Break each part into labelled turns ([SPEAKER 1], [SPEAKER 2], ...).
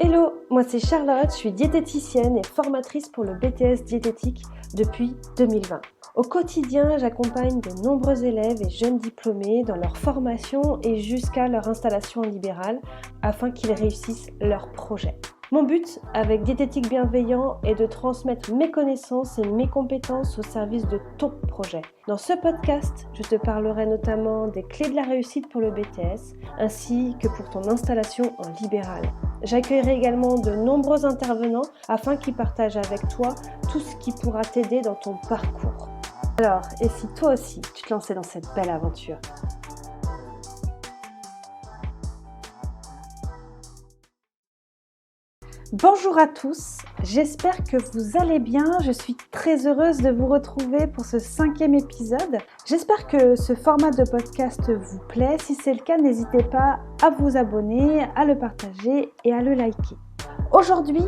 [SPEAKER 1] Hello, moi c'est Charlotte, je suis diététicienne et formatrice pour le BTS diététique depuis 2020. Au quotidien, j'accompagne de nombreux élèves et jeunes diplômés dans leur formation et jusqu'à leur installation en libéral afin qu'ils réussissent leur projet. Mon but avec Diététique Bienveillant est de transmettre mes connaissances et mes compétences au service de ton projet. Dans ce podcast, je te parlerai notamment des clés de la réussite pour le BTS ainsi que pour ton installation en libéral. J'accueillerai également de nombreux intervenants afin qu'ils partagent avec toi tout ce qui pourra t'aider dans ton parcours. Alors, et si toi aussi tu te lançais dans cette belle aventure ? Bonjour à tous, j'espère que vous allez bien. Je suis très heureuse de vous retrouver pour ce 5e épisode. J'espère que ce format de podcast vous plaît. Si c'est le cas, n'hésitez pas à vous abonner, à le partager et à le liker. Aujourd'hui,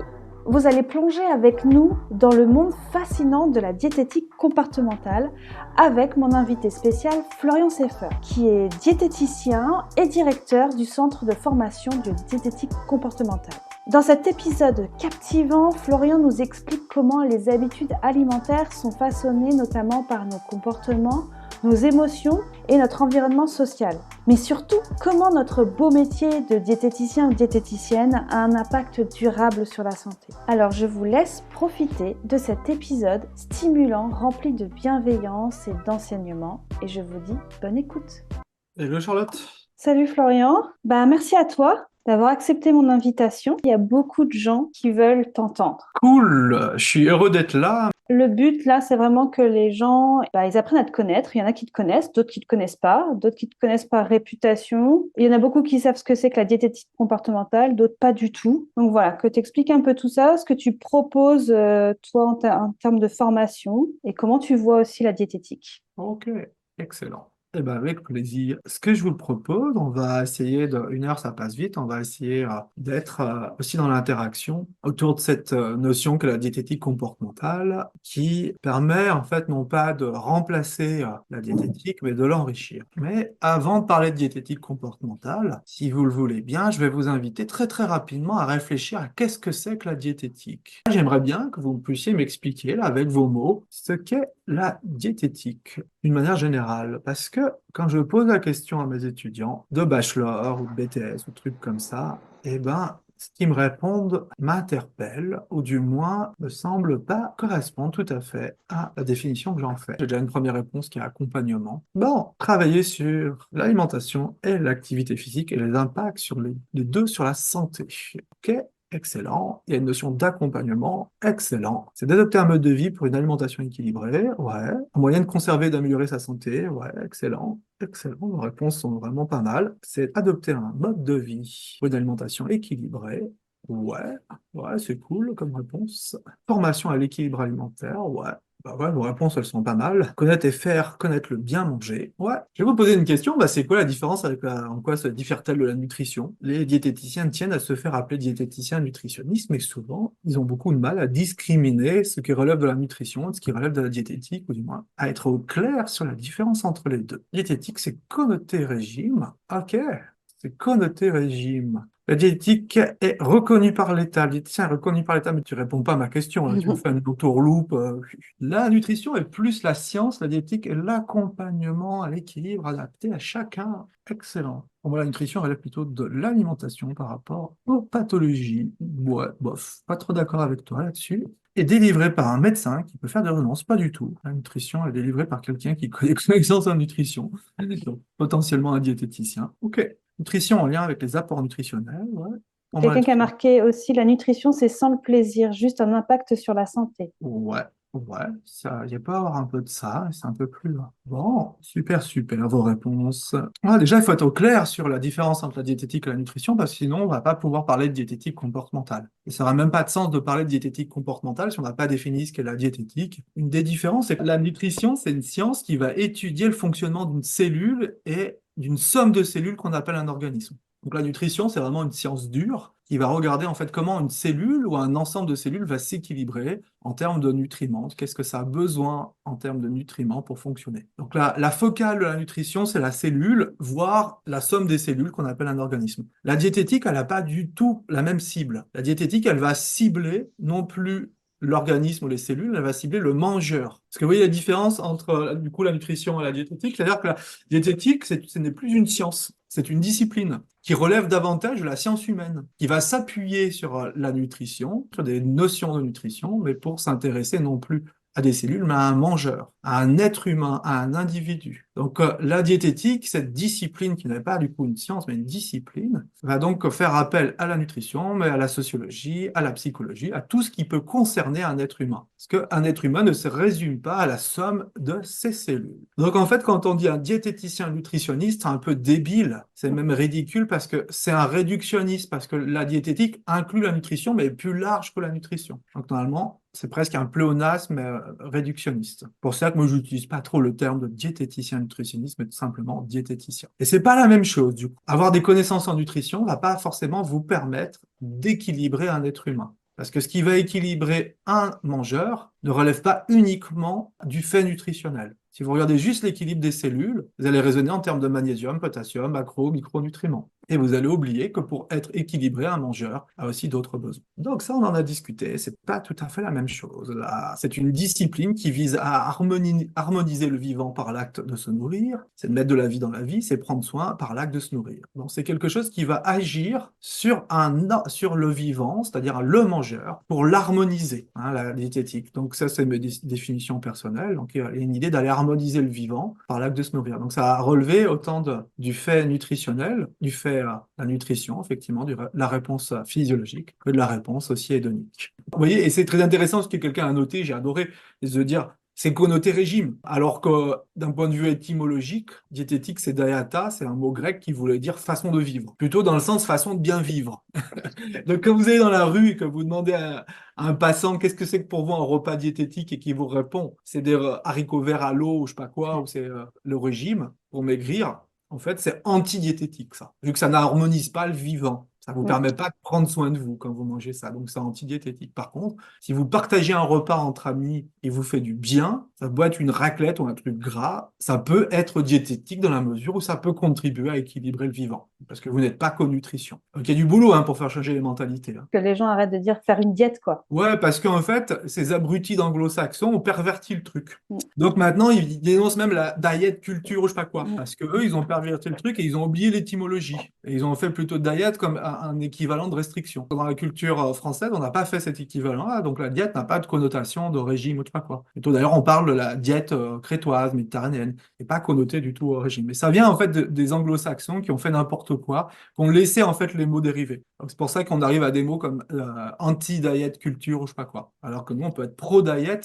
[SPEAKER 1] vous allez plonger avec nous dans le monde fascinant de la diététique comportementale avec mon invité spécial Florian Seffer, qui est diététicien et directeur du centre de formation de diététique comportementale. Dans cet épisode captivant, Florian nous explique comment les habitudes alimentaires sont façonnées notamment par nos comportements, nos émotions et notre environnement social. Mais surtout, comment notre beau métier de diététicien ou diététicienne a un impact durable sur la santé. Alors je vous laisse profiter de cet épisode stimulant, rempli de bienveillance et d'enseignement. Et je vous dis bonne écoute.
[SPEAKER 2] Hello Charlotte.
[SPEAKER 1] Salut Florian, merci à toi d'avoir accepté mon invitation. Il y a beaucoup de gens qui veulent t'entendre.
[SPEAKER 2] Cool, je suis heureux d'être là.
[SPEAKER 1] Le but là, c'est vraiment que les gens, ils apprennent à te connaître. Il y en a qui te connaissent, d'autres qui te connaissent pas, d'autres qui te connaissent par réputation. Il y en a beaucoup qui savent ce que c'est que la diététique comportementale, d'autres pas du tout. Donc voilà, que tu expliques un peu tout ça, ce que tu proposes toi en termes de formation et comment tu vois aussi la diététique.
[SPEAKER 2] Ok, excellent. Eh ben avec plaisir. Ce que je vous propose, on va essayer une heure, ça passe vite, on va essayer d'être aussi dans l'interaction autour de cette notion que la diététique comportementale qui permet en fait non pas de remplacer la diététique, mais de l'enrichir. Mais avant de parler de diététique comportementale, si vous le voulez bien, je vais vous inviter très très rapidement à réfléchir à qu'est-ce que c'est que la diététique. J'aimerais bien que vous puissiez m'expliquer là, avec vos mots ce qu'est la diététique d'une manière générale, parce que quand je pose la question à mes étudiants de bachelor ou de BTS ou trucs comme ça, ce qu'ils me répondent m'interpelle, ou du moins me semble pas correspondre tout à fait à la définition que j'en fais. J'ai déjà une première réponse qui est accompagnement. Bon, travailler sur l'alimentation et l'activité physique et les impacts sur les deux sur la santé. Ok? Excellent. Il y a une notion d'accompagnement. Excellent. C'est d'adopter un mode de vie pour une alimentation équilibrée. Ouais. Un moyen de conserver et d'améliorer sa santé. Ouais. Excellent. Excellent. Vos réponses sont vraiment pas mal. C'est adopter un mode de vie pour une alimentation équilibrée. Ouais. Ouais, c'est cool comme réponse. Formation à l'équilibre alimentaire. Ouais. Bah ouais, vos réponses, elles sont pas mal. Connaître et faire, connaître le bien manger. Ouais. Je vais vous poser une question. C'est quoi la différence en quoi se diffère-t-elle de la nutrition? Les diététiciens tiennent à se faire appeler diététiciens nutritionnistes, mais souvent, ils ont beaucoup de mal à discriminer ce qui relève de la nutrition, ce qui relève de la diététique, ou du moins, à être au clair sur la différence entre les deux. Diététique, c'est connoté régime. Ok. C'est connoté régime. La diététique est reconnue par l'État. Le diététicien est reconnu par l'État, mais tu réponds pas à ma question, là. Tu me fais une entourloupe. La nutrition est plus la science, la diététique est l'accompagnement à l'équilibre adapté à chacun. Excellent. Pour moi, la nutrition relève plutôt de l'alimentation par rapport aux pathologies. Ouais, bof, pas trop d'accord avec toi là-dessus. Est délivrée par un médecin qui peut faire des ordonnances, pas du tout. La nutrition est délivrée par quelqu'un qui connaît connaissance en nutrition, donc potentiellement un diététicien. Ok. Nutrition en lien avec les apports nutritionnels, ouais. Pour moi,
[SPEAKER 1] Quelqu'un qui a marqué aussi la nutrition, c'est sans le plaisir, juste un impact sur la santé.
[SPEAKER 2] ouais, ouais, ça, il peut y avoir un peu de ça, c'est un peu plus. Bon, super, super, vos réponses. Déjà, il faut être au clair sur la différence entre la diététique et la nutrition, parce que sinon, on va pas pouvoir parler de diététique comportementale. Et ça n'aura même pas de sens de parler de diététique comportementale si on n'a pas défini ce qu'est la diététique. Une des différences, c'est que la nutrition, c'est une science qui va étudier le fonctionnement d'une cellule et d'une somme de cellules qu'on appelle un organisme. Donc la nutrition, c'est vraiment une science dure qui va regarder en fait comment une cellule ou un ensemble de cellules va s'équilibrer en termes de nutriments. Qu'est-ce que ça a besoin en termes de nutriments pour fonctionner? Donc la focale de la nutrition, c'est la cellule, voire la somme des cellules qu'on appelle un organisme. La diététique, elle n'a pas du tout la même cible. La diététique, elle va cibler non plus l'organisme ou les cellules, elle va cibler le mangeur. Parce que vous voyez la différence entre du coup la nutrition et la diététique, c'est-à-dire que la diététique, ce n'est plus une science, c'est une discipline qui relève davantage de la science humaine, qui va s'appuyer sur la nutrition, sur des notions de nutrition, mais pour s'intéresser non plus à des cellules, mais à un mangeur, à un être humain, à un individu. Donc la diététique, cette discipline qui n'est pas du coup une science, mais une discipline, va donc faire appel à la nutrition, mais à la sociologie, à la psychologie, à tout ce qui peut concerner un être humain. Parce qu'un être humain ne se résume pas à la somme de ses cellules. Donc en fait, quand on dit un diététicien nutritionniste, c'est un peu débile, c'est même ridicule parce que c'est un réductionniste, parce que la diététique inclut la nutrition, mais est plus large que la nutrition. Donc normalement, c'est presque un pléonasme réductionniste. Pour ça que moi, je n'utilise pas trop le terme de diététicien nutritionniste, mais tout simplement diététicien. Et c'est pas la même chose, du coup. Avoir des connaissances en nutrition va pas forcément vous permettre d'équilibrer un être humain. Parce que ce qui va équilibrer un mangeur ne relève pas uniquement du fait nutritionnel. Si vous regardez juste l'équilibre des cellules, vous allez raisonner en termes de magnésium, potassium, macro, micronutriments. Et vous allez oublier que pour être équilibré, un mangeur a aussi d'autres besoins. Donc ça, on en a discuté, c'est pas tout à fait la même chose. Là, c'est une discipline qui vise à harmoniser le vivant par l'acte de se nourrir, c'est de mettre de la vie dans la vie, c'est prendre soin par l'acte de se nourrir. Donc c'est quelque chose qui va agir sur le vivant, c'est-à-dire le mangeur, pour l'harmoniser, hein, la diététique. Donc ça, c'est mes définitions personnelles. Donc il y a une idée d'aller harmoniser le vivant par l'acte de se nourrir. Donc ça a relevé autant du fait nutritionnel, du fait la nutrition, effectivement, la réponse physiologique, que de la réponse aussi hédonique. Vous voyez, et c'est très intéressant ce que quelqu'un a noté, j'ai adoré, c'est de dire, c'est connoté régime, alors que d'un point de vue étymologique, diététique, c'est daiata, c'est un mot grec qui voulait dire façon de vivre, plutôt dans le sens façon de bien vivre. Donc quand vous allez dans la rue et que vous demandez à un passant qu'est-ce que c'est que pour vous un repas diététique et qu'il vous répond, c'est des haricots verts à l'eau ou je sais pas quoi, ou c'est le régime pour maigrir, en fait, c'est anti-diététique, ça. Vu que ça n'harmonise pas le vivant. Ça ne vous permet pas de prendre soin de vous quand vous mangez ça. Donc, c'est anti-diététique. Par contre, si vous partagez un repas entre amis et vous fait du bien, ça peut être une raclette ou un truc gras, ça peut être diététique dans la mesure où ça peut contribuer à équilibrer le vivant. Parce que vous n'êtes pas co-nutrition. Donc, il y a du boulot hein, pour faire changer les mentalités. Hein.
[SPEAKER 1] Que les gens arrêtent de dire faire une diète, quoi.
[SPEAKER 2] Ouais, parce qu'en fait, ces abrutis d'anglo-saxons ont perverti le truc. Donc maintenant, ils dénoncent même la diet culture ou je sais pas quoi. Parce que eux, ils ont perverti le truc et ils ont oublié l'étymologie. Et ils ont fait plutôt diet comme un équivalent de restriction. Dans la culture française, on n'a pas fait cet équivalent-là. Donc la diète n'a pas de connotation de régime ou je sais pas quoi. Plutôt d'ailleurs, on parle de la diète crétoise, méditerranéenne, et pas connotée du tout au régime. Mais ça vient en fait des anglo-saxons qui ont fait n'importe quoi, qui ont laissé en fait les mots dérivés. Donc c'est pour ça qu'on arrive à des mots comme anti-diet culture ou je sais pas quoi. Alors que nous, on peut être pro-diet,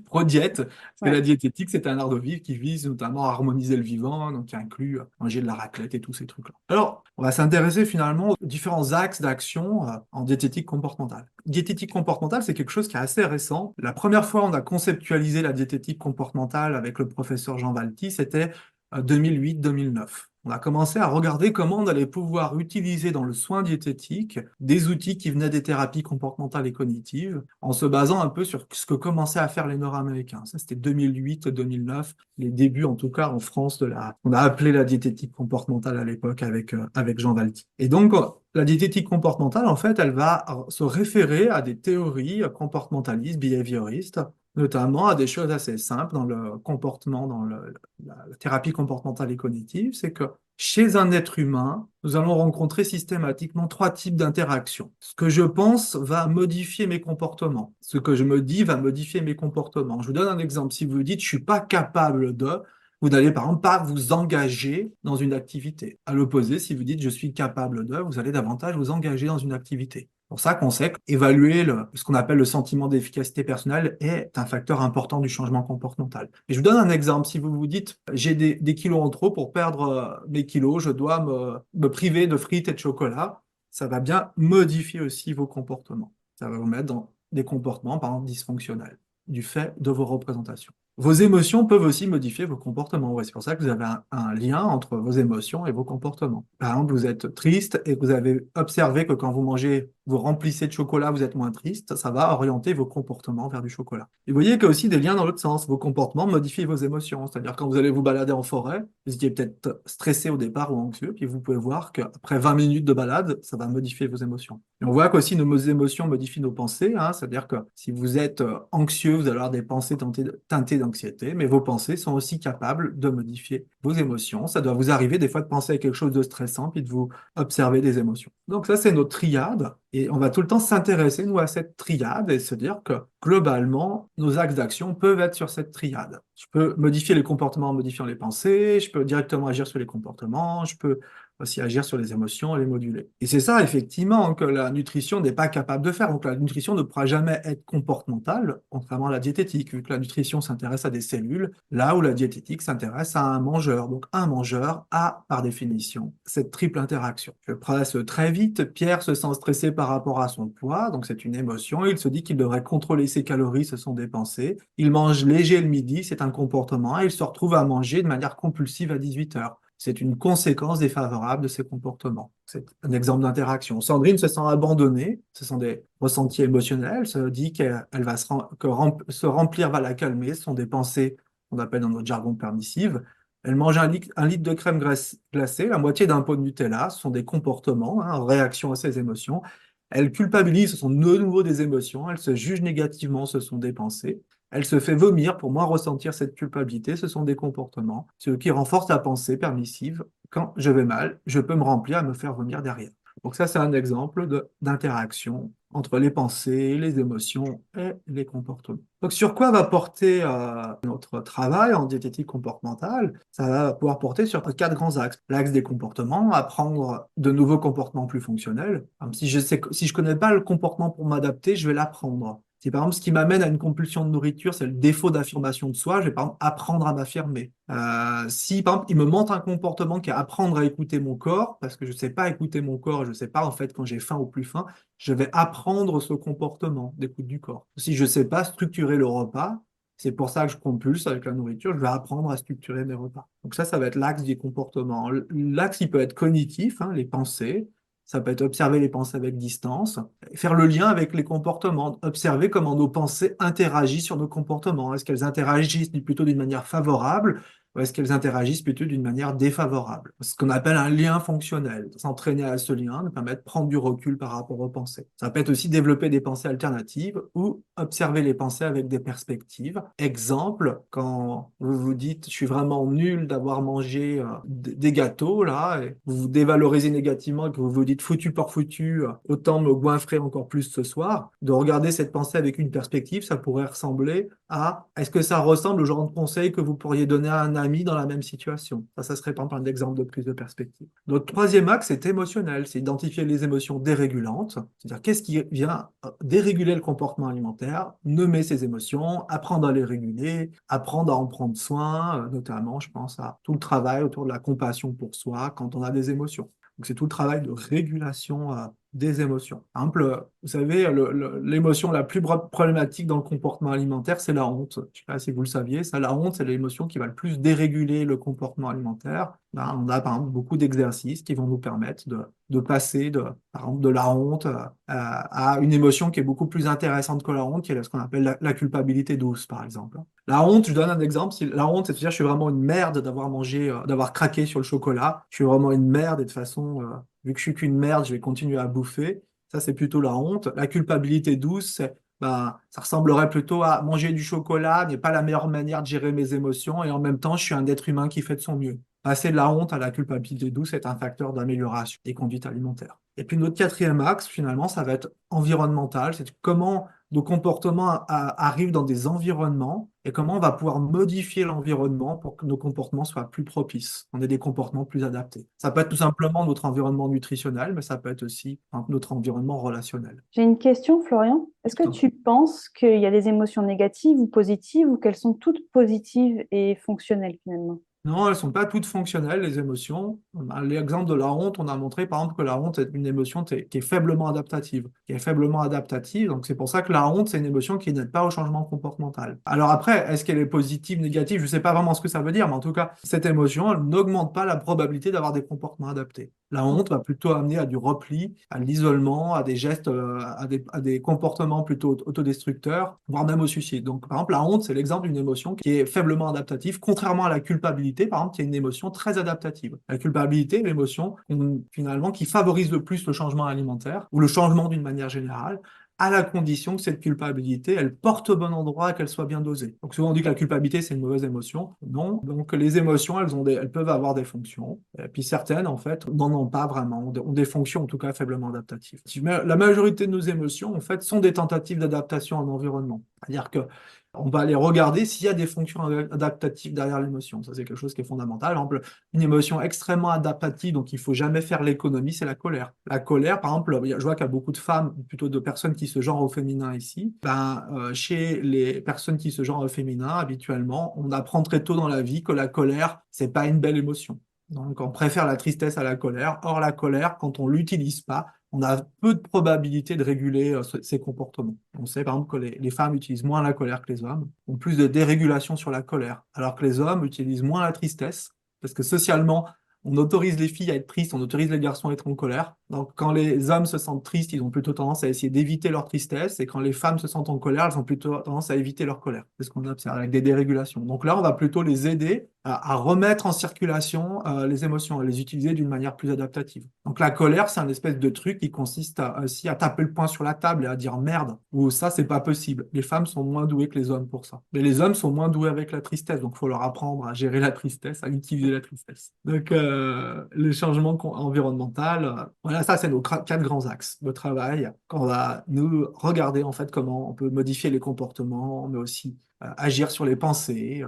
[SPEAKER 2] pro-diète, parce que la diététique, c'est un art de vivre qui vise notamment à harmoniser le vivant, donc qui inclut manger de la raclette et tous ces trucs-là. Alors, on va s'intéresser finalement aux différents axes d'action en diététique comportementale. Diététique comportementale, c'est quelque chose qui est assez récent. La première fois, on a conceptualisé la diététique comportementale avec le professeur Jean Valty, c'était 2008-2009. On a commencé à regarder comment on allait pouvoir utiliser dans le soin diététique des outils qui venaient des thérapies comportementales et cognitives, en se basant un peu sur ce que commençaient à faire les Nord-Américains. Ça, c'était 2008-2009, les débuts en tout cas en France on a appelé la diététique comportementale à l'époque avec Jean Valty. Et donc, la diététique comportementale, en fait, elle va se référer à des théories comportementalistes, behavioristes, notamment à des choses assez simples dans le comportement, dans la thérapie comportementale et cognitive, c'est que chez un être humain, nous allons rencontrer systématiquement trois types d'interactions. Ce que je pense va modifier mes comportements. Ce que je me dis va modifier mes comportements. Je vous donne un exemple. Si vous dites « je suis pas capable de », vous n'allez par exemple pas vous engager dans une activité. À l'opposé, si vous dites « je suis capable de », vous allez davantage vous engager dans une activité. C'est pour ça qu'on sait qu'évaluer ce qu'on appelle le sentiment d'efficacité personnelle est un facteur important du changement comportemental. Et je vous donne un exemple. Si vous vous dites j'ai des kilos en trop, pour perdre mes kilos, je dois me priver de frites et de chocolat, ça va bien modifier aussi vos comportements. Ça va vous mettre dans des comportements, par exemple, dysfonctionnels, du fait de vos représentations. Vos émotions peuvent aussi modifier vos comportements. Ouais, c'est pour ça que vous avez un lien entre vos émotions et vos comportements. Par exemple, vous êtes triste et vous avez observé que quand vous mangez, vous remplissez de chocolat, vous êtes moins triste, ça va orienter vos comportements vers du chocolat. Et vous voyez qu'il y a aussi des liens dans l'autre sens. Vos comportements modifient vos émotions. C'est-à-dire quand vous allez vous balader en forêt, vous étiez peut-être stressé au départ ou anxieux, puis vous pouvez voir qu'après 20 minutes de balade, ça va modifier vos émotions. Et on voit qu'aussi nos émotions modifient nos pensées, hein. C'est-à-dire que si vous êtes anxieux, vous allez avoir des pensées teintées d'anxiété, mais vos pensées sont aussi capables de modifier vos émotions. Ça doit vous arriver des fois de penser à quelque chose de stressant, puis de vous observer des émotions. Donc ça, c'est notre triade, et on va tout le temps s'intéresser, nous, à cette triade, et se dire que globalement, nos axes d'action peuvent être sur cette triade. Je peux modifier les comportements en modifiant les pensées, je peux directement agir sur les comportements, je peux aussi agir sur les émotions et les moduler. Et c'est ça, effectivement, que la nutrition n'est pas capable de faire. Donc la nutrition ne pourra jamais être comportementale, contrairement à la diététique, vu que la nutrition s'intéresse à des cellules, là où la diététique s'intéresse à un mangeur. Donc un mangeur a, par définition, cette triple interaction. Je passe très vite, Pierre se sent stressé par rapport à son poids, donc c'est une émotion, il se dit qu'il devrait contrôler ses calories, ce sont des pensées. Il mange léger le midi, c'est un comportement, et il se retrouve à manger de manière compulsive à 18 heures. C'est une conséquence défavorable de ses comportements. C'est un exemple d'interaction. Sandrine se sent abandonnée, ce sont des ressentis émotionnels, elle se dit qu'elle va se remplir va la calmer, ce sont des pensées qu'on appelle dans notre jargon permissives. Elle mange un litre de crème glacée, la moitié d'un pot de Nutella, ce sont des comportements, hein, en réaction à ses émotions. Elle culpabilise, ce sont de nouveau des émotions, elle se juge négativement, ce sont des pensées. Elle se fait vomir pour moins ressentir cette culpabilité. Ce sont des comportements, ce qui renforce la pensée permissive. Quand je vais mal, je peux me remplir et me faire vomir derrière. Donc ça, c'est un exemple d'interaction entre les pensées, les émotions et les comportements. Donc sur quoi va porter notre travail en diététique comportementale? Ça va pouvoir porter sur quatre grands axes. L'axe des comportements, apprendre de nouveaux comportements plus fonctionnels. Si je connais pas le comportement pour m'adapter, je vais l'apprendre. Si par exemple ce qui m'amène à une compulsion de nourriture, c'est le défaut d'affirmation de soi, je vais par exemple apprendre à m'affirmer. Si par exemple il me montre un comportement qui est apprendre à écouter mon corps, parce que je ne sais pas écouter mon corps, et je ne sais pas en fait quand j'ai faim ou plus faim, je vais apprendre ce comportement d'écoute du corps. Si je ne sais pas structurer le repas, c'est pour ça que je compulse avec la nourriture, je vais apprendre à structurer mes repas. Donc ça va être l'axe des comportements. L'axe, il peut être cognitif, hein, les pensées. Ça peut être observer les pensées avec distance, faire le lien avec les comportements, observer comment nos pensées interagissent sur nos comportements. Est-ce qu'elles interagissent plutôt d'une manière favorable ou est-ce qu'elles interagissent plutôt d'une manière défavorable? Ce qu'on appelle un lien fonctionnel. S'entraîner à ce lien nous permet de prendre du recul par rapport aux pensées. Ça peut être aussi développer des pensées alternatives ou observer les pensées avec des perspectives. Exemple, quand vous vous dites, je suis vraiment nul d'avoir mangé des gâteaux, là, et vous vous dévalorisez négativement et que vous vous dites, foutu pour foutu, autant me goinfrer encore plus ce soir, de regarder cette pensée avec une perspective, ça pourrait ressembler à, est-ce que ça ressemble au genre de conseil que vous pourriez donner à un ami dans la même situation? Ça serait par exemple un exemple de prise de perspective. Notre troisième axe, c'est émotionnel, c'est identifier les émotions dérégulantes, c'est-à-dire qu'est-ce qui vient déréguler le comportement alimentaire, nommer ses émotions, apprendre à les réguler, apprendre à en prendre soin, notamment, je pense à tout le travail autour de la compassion pour soi quand on a des émotions. Donc, c'est tout le travail de régulation des émotions. Par exemple, vous savez, l'émotion la plus problématique dans le comportement alimentaire, c'est la honte. Je ne sais pas si vous le saviez, ça, la honte, c'est l'émotion qui va le plus déréguler le comportement alimentaire. Ben, on a par exemple beaucoup d'exercices qui vont nous permettre de passer par exemple, de la honte à une émotion qui est beaucoup plus intéressante que la honte, qui est ce qu'on appelle la culpabilité douce, par exemple. La honte, je donne un exemple. La honte, c'est de dire je suis vraiment une merde d'avoir mangé, d'avoir craqué sur le chocolat. Je suis vraiment une merde et de toute façon, vu que je suis qu'une merde, je vais continuer à bouffer. Ça, c'est plutôt la honte. La culpabilité douce, ben, ça ressemblerait plutôt à manger du chocolat n'est pas la meilleure manière de gérer mes émotions et en même temps, je suis un être humain qui fait de son mieux. Passer de la honte à la culpabilité douce est un facteur d'amélioration des conduites alimentaires. Et puis notre quatrième axe, finalement, ça va être environnemental. C'est comment nos comportements arrivent dans des environnements et comment on va pouvoir modifier l'environnement pour que nos comportements soient plus propices, qu'on ait des comportements plus adaptés. Ça peut être tout simplement notre environnement nutritionnel, mais ça peut être aussi notre environnement relationnel.
[SPEAKER 1] J'ai une question, Florian. Est-ce que tu penses qu'il y a des émotions négatives ou positives ou qu'elles sont toutes positives et fonctionnelles finalement?
[SPEAKER 2] Non, elles sont pas toutes fonctionnelles, les émotions. L'exemple de la honte, on a montré par exemple que la honte est une émotion qui est faiblement adaptative. Qui est faiblement adaptative, donc c'est pour ça que la honte, c'est une émotion qui n'aide pas au changement comportemental. Alors après, est-ce qu'elle est positive, négative? Je sais pas vraiment ce que ça veut dire, mais en tout cas, cette émotion, elle n'augmente pas la probabilité d'avoir des comportements adaptés. La honte va plutôt amener à du repli, à l'isolement, à des gestes, à des comportements plutôt autodestructeurs, voire même au suicide. Donc, par exemple, la honte, c'est l'exemple d'une émotion qui est faiblement adaptative, contrairement à la culpabilité, par exemple, qui est une émotion très adaptative. La culpabilité est l'émotion, finalement, qui favorise le plus le changement alimentaire, ou le changement d'une manière générale, à la condition que cette culpabilité, elle porte au bon endroit et qu'elle soit bien dosée. Donc souvent on dit que la culpabilité, c'est une mauvaise émotion. Non. Donc les émotions, elles peuvent avoir des fonctions. Et puis certaines, en fait, n'en ont pas vraiment, ont des fonctions en tout cas faiblement adaptatives. Mais la majorité de nos émotions, en fait, sont des tentatives d'adaptation en environnement. C'est-à-dire que on va aller regarder s'il y a des fonctions adaptatives derrière l'émotion. Ça, c'est quelque chose qui est fondamental. Par exemple, une émotion extrêmement adaptative, donc il faut jamais faire l'économie, c'est la colère. La colère, par exemple, je vois qu'il y a beaucoup de femmes, plutôt de personnes qui se genrent au féminin ici. Chez les personnes qui se genrent au féminin, habituellement, on apprend très tôt dans la vie que la colère, c'est pas une belle émotion. Donc, on préfère la tristesse à la colère. Or, la colère, quand on l'utilise pas, on a peu de probabilité de réguler ces comportements. On sait par exemple que les femmes utilisent moins la colère que les hommes, ont plus de dérégulation sur la colère, alors que les hommes utilisent moins la tristesse, parce que socialement, on autorise les filles à être tristes, on autorise les garçons à être en colère. Donc quand les hommes se sentent tristes, ils ont plutôt tendance à essayer d'éviter leur tristesse, et quand les femmes se sentent en colère, elles ont plutôt tendance à éviter leur colère. C'est ce qu'on observe avec des dérégulations. Donc là, on va plutôt les aider à remettre en circulation les émotions, à les utiliser d'une manière plus adaptative. Donc la colère, c'est un espèce de truc qui consiste aussi à taper le poing sur la table et à dire merde, ou ça, c'est pas possible. Les femmes sont moins douées que les hommes pour ça. Mais les hommes sont moins doués avec la tristesse, donc il faut leur apprendre à gérer la tristesse, à utiliser la tristesse. Donc le changement environnemental, voilà, ça, c'est nos quatre grands axes de travail. Quand on va nous regarder en fait comment on peut modifier les comportements, mais aussi agir sur les pensées.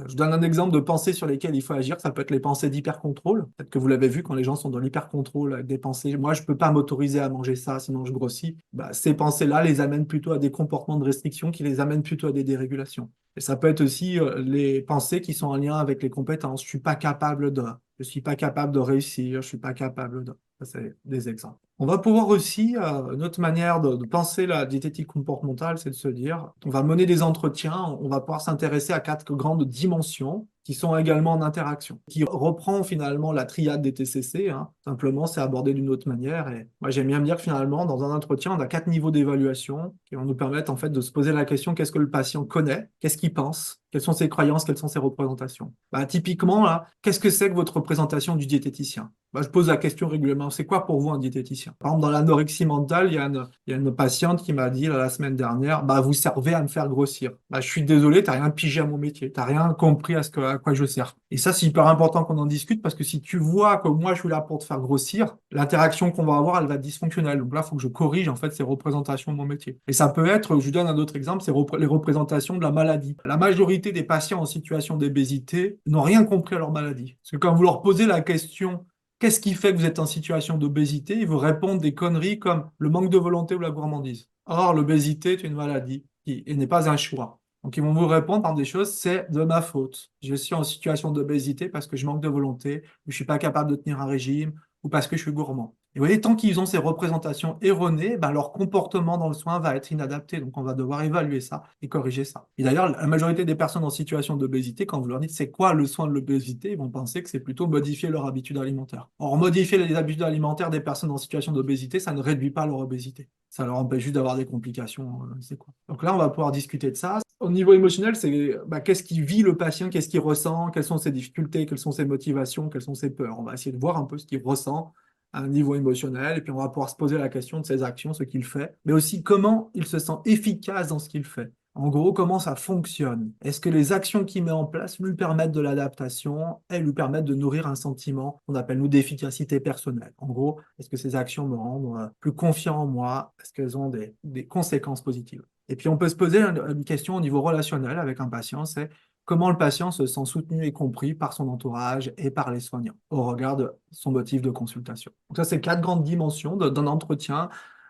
[SPEAKER 2] Je donne un exemple de pensées sur lesquelles il faut agir. Ça peut être les pensées d'hypercontrôle. Peut-être que vous l'avez vu quand les gens sont dans l'hypercontrôle avec des pensées. Moi, je ne peux pas m'autoriser à manger ça, sinon je grossis. Bah, ces pensées-là les amènent plutôt à des comportements de restriction qui les amènent plutôt à des dérégulations. Et ça peut être aussi les pensées qui sont en lien avec les compétences. Je suis pas capable de réussir, je suis pas capable de. Ça, c'est des exemples. On va pouvoir aussi, une autre manière de penser la diététique comportementale, c'est de se dire, on va mener des entretiens, on va pouvoir s'intéresser à quatre grandes dimensions qui sont également en interaction, qui reprend finalement la triade des TCC, hein. Simplement, c'est abordé d'une autre manière. Et moi, j'aime bien me dire que finalement, dans un entretien, on a quatre niveaux d'évaluation qui vont nous permettre en fait de se poser la question, qu'est-ce que le patient connaît, qu'est-ce qu'il pense, quelles sont ses croyances, quelles sont ses représentations. Typiquement, là, qu'est-ce que c'est que votre représentation du diététicien? Je pose la question régulièrement, c'est quoi pour vous un diététicien? Par exemple, dans l'anorexie mentale, il y a une patiente qui m'a dit la semaine dernière, vous servez à me faire grossir. Je suis désolé, tu n'as rien pigé à mon métier, tu n'as rien compris à quoi je sers. Et ça, c'est hyper important qu'on en discute parce que si tu vois que moi, je suis là pour te faire grossir, l'interaction qu'on va avoir, elle va être dysfonctionnelle. Donc là, il faut que je corrige en fait ces représentations de mon métier. Et ça peut être, je vous donne un autre exemple, c'est les représentations de la maladie. La majorité des patients en situation d'obésité n'ont rien compris à leur maladie. Parce que quand vous leur posez la question, qu'est-ce qui fait que vous êtes en situation d'obésité? Ils vous répondent des conneries comme le manque de volonté ou la gourmandise. Or, l'obésité est une maladie et n'est pas un choix. Donc, ils vont vous répondre par des choses, c'est de ma faute. Je suis en situation d'obésité parce que je manque de volonté, ou je suis pas capable de tenir un régime, ou parce que je suis gourmand. Et vous voyez, tant qu'ils ont ces représentations erronées, leur comportement dans le soin va être inadapté. Donc, on va devoir évaluer ça et corriger ça. Et d'ailleurs, la majorité des personnes en situation d'obésité, quand vous leur dites c'est quoi le soin de l'obésité, ils vont penser que c'est plutôt modifier leur habitude alimentaire. Or, modifier les habitudes alimentaires des personnes en situation d'obésité, ça ne réduit pas leur obésité. Ça leur empêche juste d'avoir des complications. C'est quoi. Donc là, on va pouvoir discuter de ça. Au niveau émotionnel, c'est qu'est-ce qui vit le patient, qu'est-ce qu'il ressent, quelles sont ses difficultés, quelles sont ses motivations, quelles sont ses peurs. On va essayer de voir un peu ce qu'il ressent à un niveau émotionnel, et puis on va pouvoir se poser la question de ses actions, ce qu'il fait, mais aussi comment il se sent efficace dans ce qu'il fait. En gros, comment ça fonctionne? Est-ce que les actions qu'il met en place lui permettent de l'adaptation et lui permettent de nourrir un sentiment qu'on appelle, nous, d'efficacité personnelle? En gros, est-ce que ces actions me rendent plus confiant en moi? Est-ce qu'elles ont des conséquences positives? Et puis, on peut se poser une question au niveau relationnel avec un patient, c'est comment le patient se sent soutenu et compris par son entourage et par les soignants au regard de son motif de consultation. Donc ça, c'est quatre grandes dimensions d'un entretien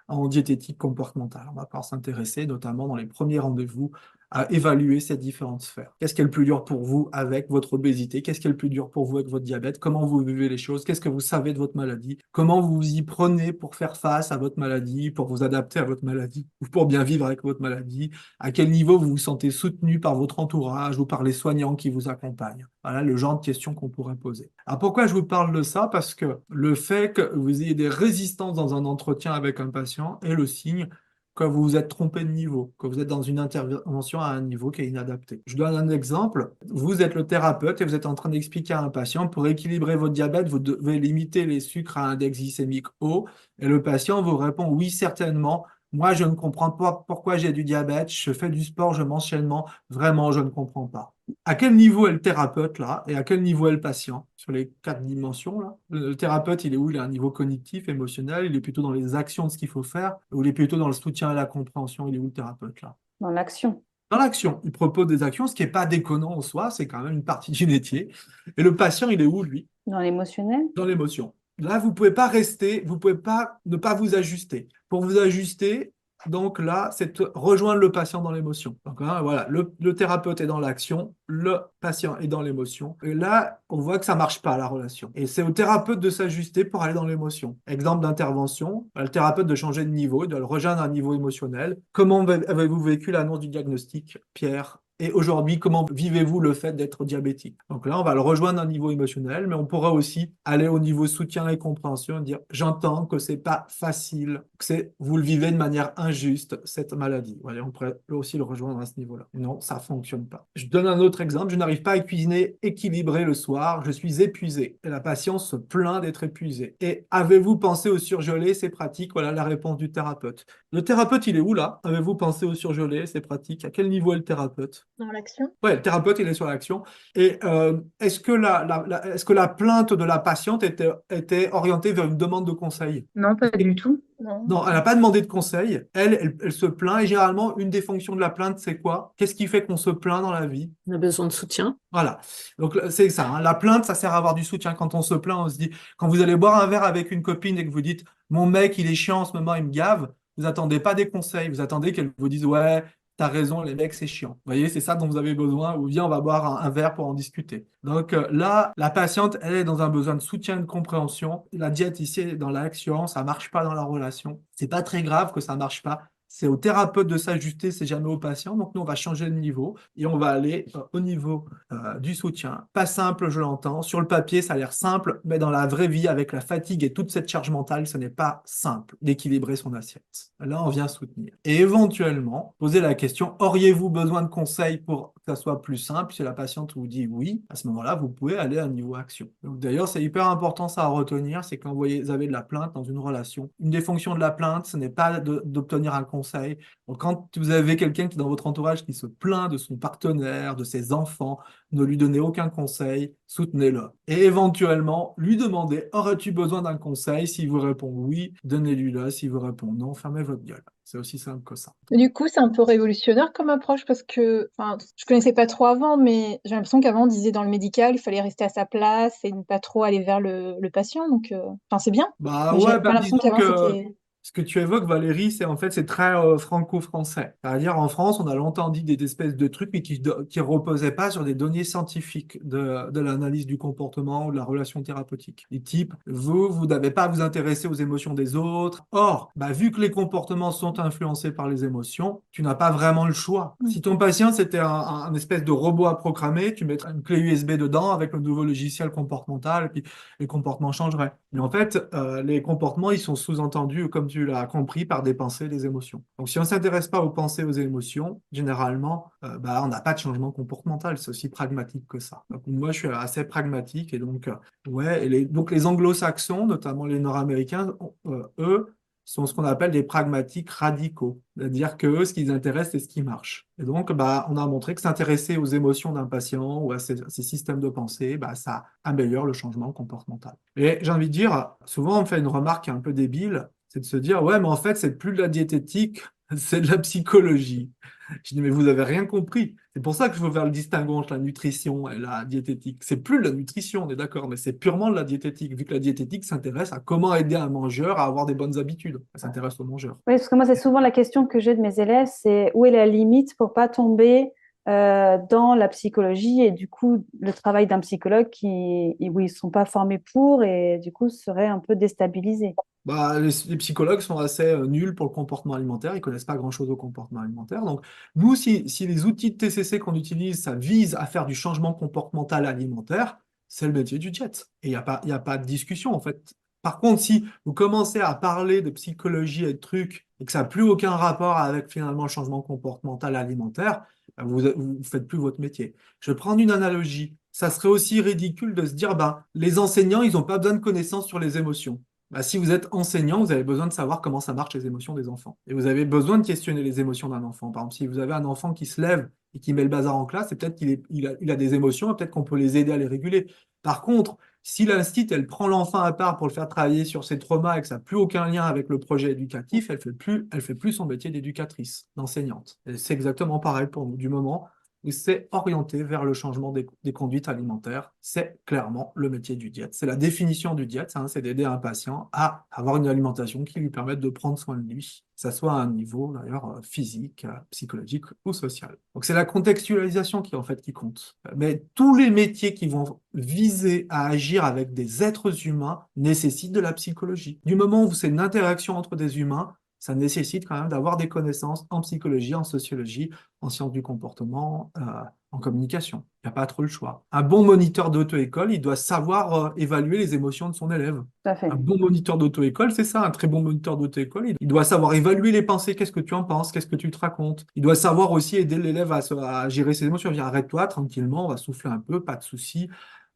[SPEAKER 2] en diététique comportementale. On va pouvoir s'intéresser notamment dans les premiers rendez-vous à évaluer ces différentes sphères. Qu'est-ce qui est le plus dur pour vous avec votre obésité? Qu'est-ce qui est le plus dur pour vous avec votre diabète? Comment vous vivez les choses? Qu'est-ce que vous savez de votre maladie? Comment vous vous y prenez pour faire face à votre maladie, pour vous adapter à votre maladie, ou pour bien vivre avec votre maladie? À quel niveau vous vous sentez soutenu par votre entourage ou par les soignants qui vous accompagnent? Voilà le genre de questions qu'on pourrait poser. Alors pourquoi je vous parle de ça? Parce que le fait que vous ayez des résistances dans un entretien avec un patient est le signe que vous vous êtes trompé de niveau, que vous êtes dans une intervention à un niveau qui est inadapté. Je donne un exemple. Vous êtes le thérapeute et vous êtes en train d'expliquer à un patient, pour équilibrer votre diabète, vous devez limiter les sucres à index glycémique haut. Et le patient vous répond, oui, certainement. Moi, je ne comprends pas pourquoi j'ai du diabète. Je fais du sport, je mange sainement. Vraiment, je ne comprends pas. À quel niveau est le thérapeute là et à quel niveau est le patient sur les 4 dimensions là? Le thérapeute, il est où? Il est à un niveau cognitif, émotionnel, il est plutôt dans les actions de ce qu'il faut faire, ou il est plutôt dans le soutien à la compréhension, il est où le thérapeute là?
[SPEAKER 1] Dans l'action.
[SPEAKER 2] Dans l'action, il propose des actions, ce qui n'est pas déconnant en soi, c'est quand même une partie du métier. Et le patient, il est où lui?
[SPEAKER 1] Dans l'émotionnel.
[SPEAKER 2] Dans l'émotion. Là, vous pouvez pas rester, vous pouvez pas ne pas vous ajuster. Pour vous ajuster, donc là, c'est rejoindre le patient dans l'émotion. Donc hein, voilà, le thérapeute est dans l'action, le patient est dans l'émotion. Et là, on voit que ça marche pas la relation. Et c'est au thérapeute de s'ajuster pour aller dans l'émotion. Exemple d'intervention, le thérapeute de changer de niveau, de le rejoindre à un niveau émotionnel. Comment avez-vous vécu l'annonce du diagnostic, Pierre? Et aujourd'hui, comment vivez-vous le fait d'être diabétique? Donc là, on va le rejoindre à un niveau émotionnel, mais on pourra aussi aller au niveau soutien et compréhension, dire j'entends que c'est pas facile, vous le vivez de manière injuste, cette maladie. Voilà, on pourrait aussi le rejoindre à ce niveau-là. Non, ça fonctionne pas. Je donne un autre exemple. Je n'arrive pas à cuisiner équilibré le soir, je suis épuisé. Et la patiente se plaint d'être épuisée. Et avez-vous pensé au surgelé? C'est pratique. Voilà la réponse du thérapeute. Le thérapeute, il est où là? Avez-vous pensé au surgelé? C'est pratique. À quel niveau est le thérapeute?
[SPEAKER 3] Dans l'action?
[SPEAKER 2] Ouais, le thérapeute, il est sur l'action. Et est-ce que est-ce que la plainte de la patiente était orientée vers une demande de conseil?
[SPEAKER 3] Non, pas du tout. Non.
[SPEAKER 2] Non, elle n'a pas demandé de conseil. Elle se plaint. Et généralement, une des fonctions de la plainte, c'est quoi? Qu'est-ce qui fait qu'on se plaint dans la vie?
[SPEAKER 4] On a besoin de soutien.
[SPEAKER 2] Voilà. Donc, c'est ça, hein. La plainte, ça sert à avoir du soutien. Quand on se plaint, on se dit, quand vous allez boire un verre avec une copine et que vous dites, mon mec, il est chiant en ce moment, il me gave, vous attendez pas des conseils. Vous attendez qu'elle vous dise, ouais, t'as raison, les mecs, c'est chiant. Vous voyez, c'est ça dont vous avez besoin. Ou viens, on va boire un verre pour en discuter. Donc là, la patiente, elle est dans un besoin de soutien, de compréhension. La diète ici, elle est dans l'action, ça marche pas dans la relation. C'est pas très grave que ça marche pas. C'est au thérapeute de s'ajuster, c'est jamais au patient. Donc nous, on va changer de niveau et on va aller au niveau du soutien. Pas simple, je l'entends. Sur le papier, ça a l'air simple, mais dans la vraie vie, avec la fatigue et toute cette charge mentale, ce n'est pas simple d'équilibrer son assiette. Là, on vient soutenir. Et éventuellement, poser la question, auriez-vous besoin de conseils pour que ça soit plus simple? Si la patiente vous dit oui, à ce moment-là, vous pouvez aller à un niveau action. Donc, d'ailleurs, c'est hyper important ça à retenir, c'est quand vous avez de la plainte dans une relation. Une des fonctions de la plainte, ce n'est pas d'obtenir un conseil. Donc, quand vous avez quelqu'un qui est dans votre entourage qui se plaint de son partenaire, de ses enfants, ne lui donnez aucun conseil, soutenez-le. Et éventuellement, lui demandez, aurais-tu besoin d'un conseil? S'il vous répond oui, donnez-lui-le. S'il vous répond non, fermez votre gueule. C'est aussi simple que ça.
[SPEAKER 3] Du coup, c'est un peu révolutionnaire comme approche parce que, enfin, je connaissais pas trop avant, mais j'ai l'impression qu'avant, on disait dans le médical, il fallait rester à sa place et ne pas trop aller vers le patient. Donc, enfin, c'est bien.
[SPEAKER 2] Bah
[SPEAKER 3] Mais
[SPEAKER 2] ouais,
[SPEAKER 3] j'avais
[SPEAKER 2] bah
[SPEAKER 3] pas l'impression
[SPEAKER 2] disons
[SPEAKER 3] qu'avant,
[SPEAKER 2] que
[SPEAKER 3] c'était...
[SPEAKER 2] ce que tu évoques, Valérie, c'est très franco-français. C'est-à-dire en France, on a longtemps dit des espèces de trucs, mais qui reposaient pas sur des données scientifiques de l'analyse du comportement ou de la relation thérapeutique. Du type, vous n'avez pas à vous intéresser aux émotions des autres. Or, bah, vu que les comportements sont influencés par les émotions, tu n'as pas vraiment le choix. Si ton patient, c'était un espèce de robot à programmer, tu mettrais une clé USB dedans avec le nouveau logiciel comportemental, et puis les comportements changeraient. Mais en fait, les comportements, ils sont sous-entendus, comme tu l'as compris, par des pensées, des émotions. Donc, si on ne s'intéresse pas aux pensées, aux émotions, généralement, bah, on n'a pas de changement comportemental. C'est aussi pragmatique que ça. Donc, moi, je suis assez pragmatique. Et donc, ouais, donc les anglo-saxons, notamment les nord-américains, eux, sont ce qu'on appelle des pragmatiques radicaux. C'est-à-dire que eux, ce qui les intéresse, c'est ce qui marche. Et donc, bah, on a montré que s'intéresser aux émotions d'un patient ou à ses systèmes de pensée, bah, ça améliore le changement comportemental. Et j'ai envie de dire, souvent, on me fait une remarque un peu débile. C'est de se dire, ouais, mais en fait, c'est plus de la diététique, c'est de la psychologie. Je dis, mais vous avez rien compris. C'est pour ça que je veux faire le distinguo entre la nutrition et la diététique. C'est plus de la nutrition, on est d'accord, mais c'est purement de la diététique, vu que la diététique s'intéresse à comment aider un mangeur à avoir des bonnes habitudes. Elle s'intéresse au mangeur.
[SPEAKER 1] Oui, parce que moi, c'est souvent la question que j'ai de mes élèves, c'est où est la limite pour pas tomber dans la psychologie et du coup, le travail d'un psychologue où ils sont pas formés pour et du coup, seraient un peu déstabilisés.
[SPEAKER 2] Bah, les psychologues sont assez nuls pour le comportement alimentaire, ils connaissent pas grand-chose au comportement alimentaire. Donc, nous, si les outils de TCC qu'on utilise, ça vise à faire du changement comportemental alimentaire, c'est le métier du diète. Et il y a pas de discussion, en fait. Par contre, si vous commencez à parler de psychologie et de trucs, et que ça n'a plus aucun rapport avec finalement le changement comportemental alimentaire, bah, vous faites plus votre métier. Je vais prendre une analogie. Ça serait aussi ridicule de se dire, ben, les enseignants, ils n'ont pas besoin de connaissances sur les émotions. Bah, si vous êtes enseignant, vous avez besoin de savoir comment ça marche les émotions des enfants. Et vous avez besoin de questionner les émotions d'un enfant. Par exemple, si vous avez un enfant qui se lève et qui met le bazar en classe, c'est peut-être il a des émotions et peut-être qu'on peut les aider à les réguler. Par contre, si l'instit, elle prend l'enfant à part pour le faire travailler sur ses traumas et que ça n'a plus aucun lien avec le projet éducatif, elle fait plus son métier d'éducatrice, d'enseignante. Et c'est exactement pareil pour nous. Du moment où c'est orienté vers le changement des conduites alimentaires. C'est clairement le métier du diète. C'est la définition du diète, hein, c'est d'aider un patient à avoir une alimentation qui lui permette de prendre soin de lui, que ce soit à un niveau d'ailleurs physique, psychologique ou social. Donc c'est la contextualisation qui en fait qui compte. Mais tous les métiers qui vont viser à agir avec des êtres humains nécessitent de la psychologie. Du moment où c'est une interaction entre des humains, ça nécessite quand même d'avoir des connaissances en psychologie, en sociologie, en sciences du comportement, en communication. Il n'y a pas trop le choix. Un bon moniteur d'auto-école, il doit savoir évaluer les émotions de son élève.
[SPEAKER 1] Tout à fait.
[SPEAKER 2] Un bon moniteur d'auto-école, c'est ça, un très bon moniteur d'auto-école. Il doit savoir évaluer les pensées, qu'est-ce que tu en penses, qu'est-ce que tu te racontes. Il doit savoir aussi aider l'élève à gérer ses émotions. Viens, arrête-toi tranquillement, on va souffler un peu, pas de souci.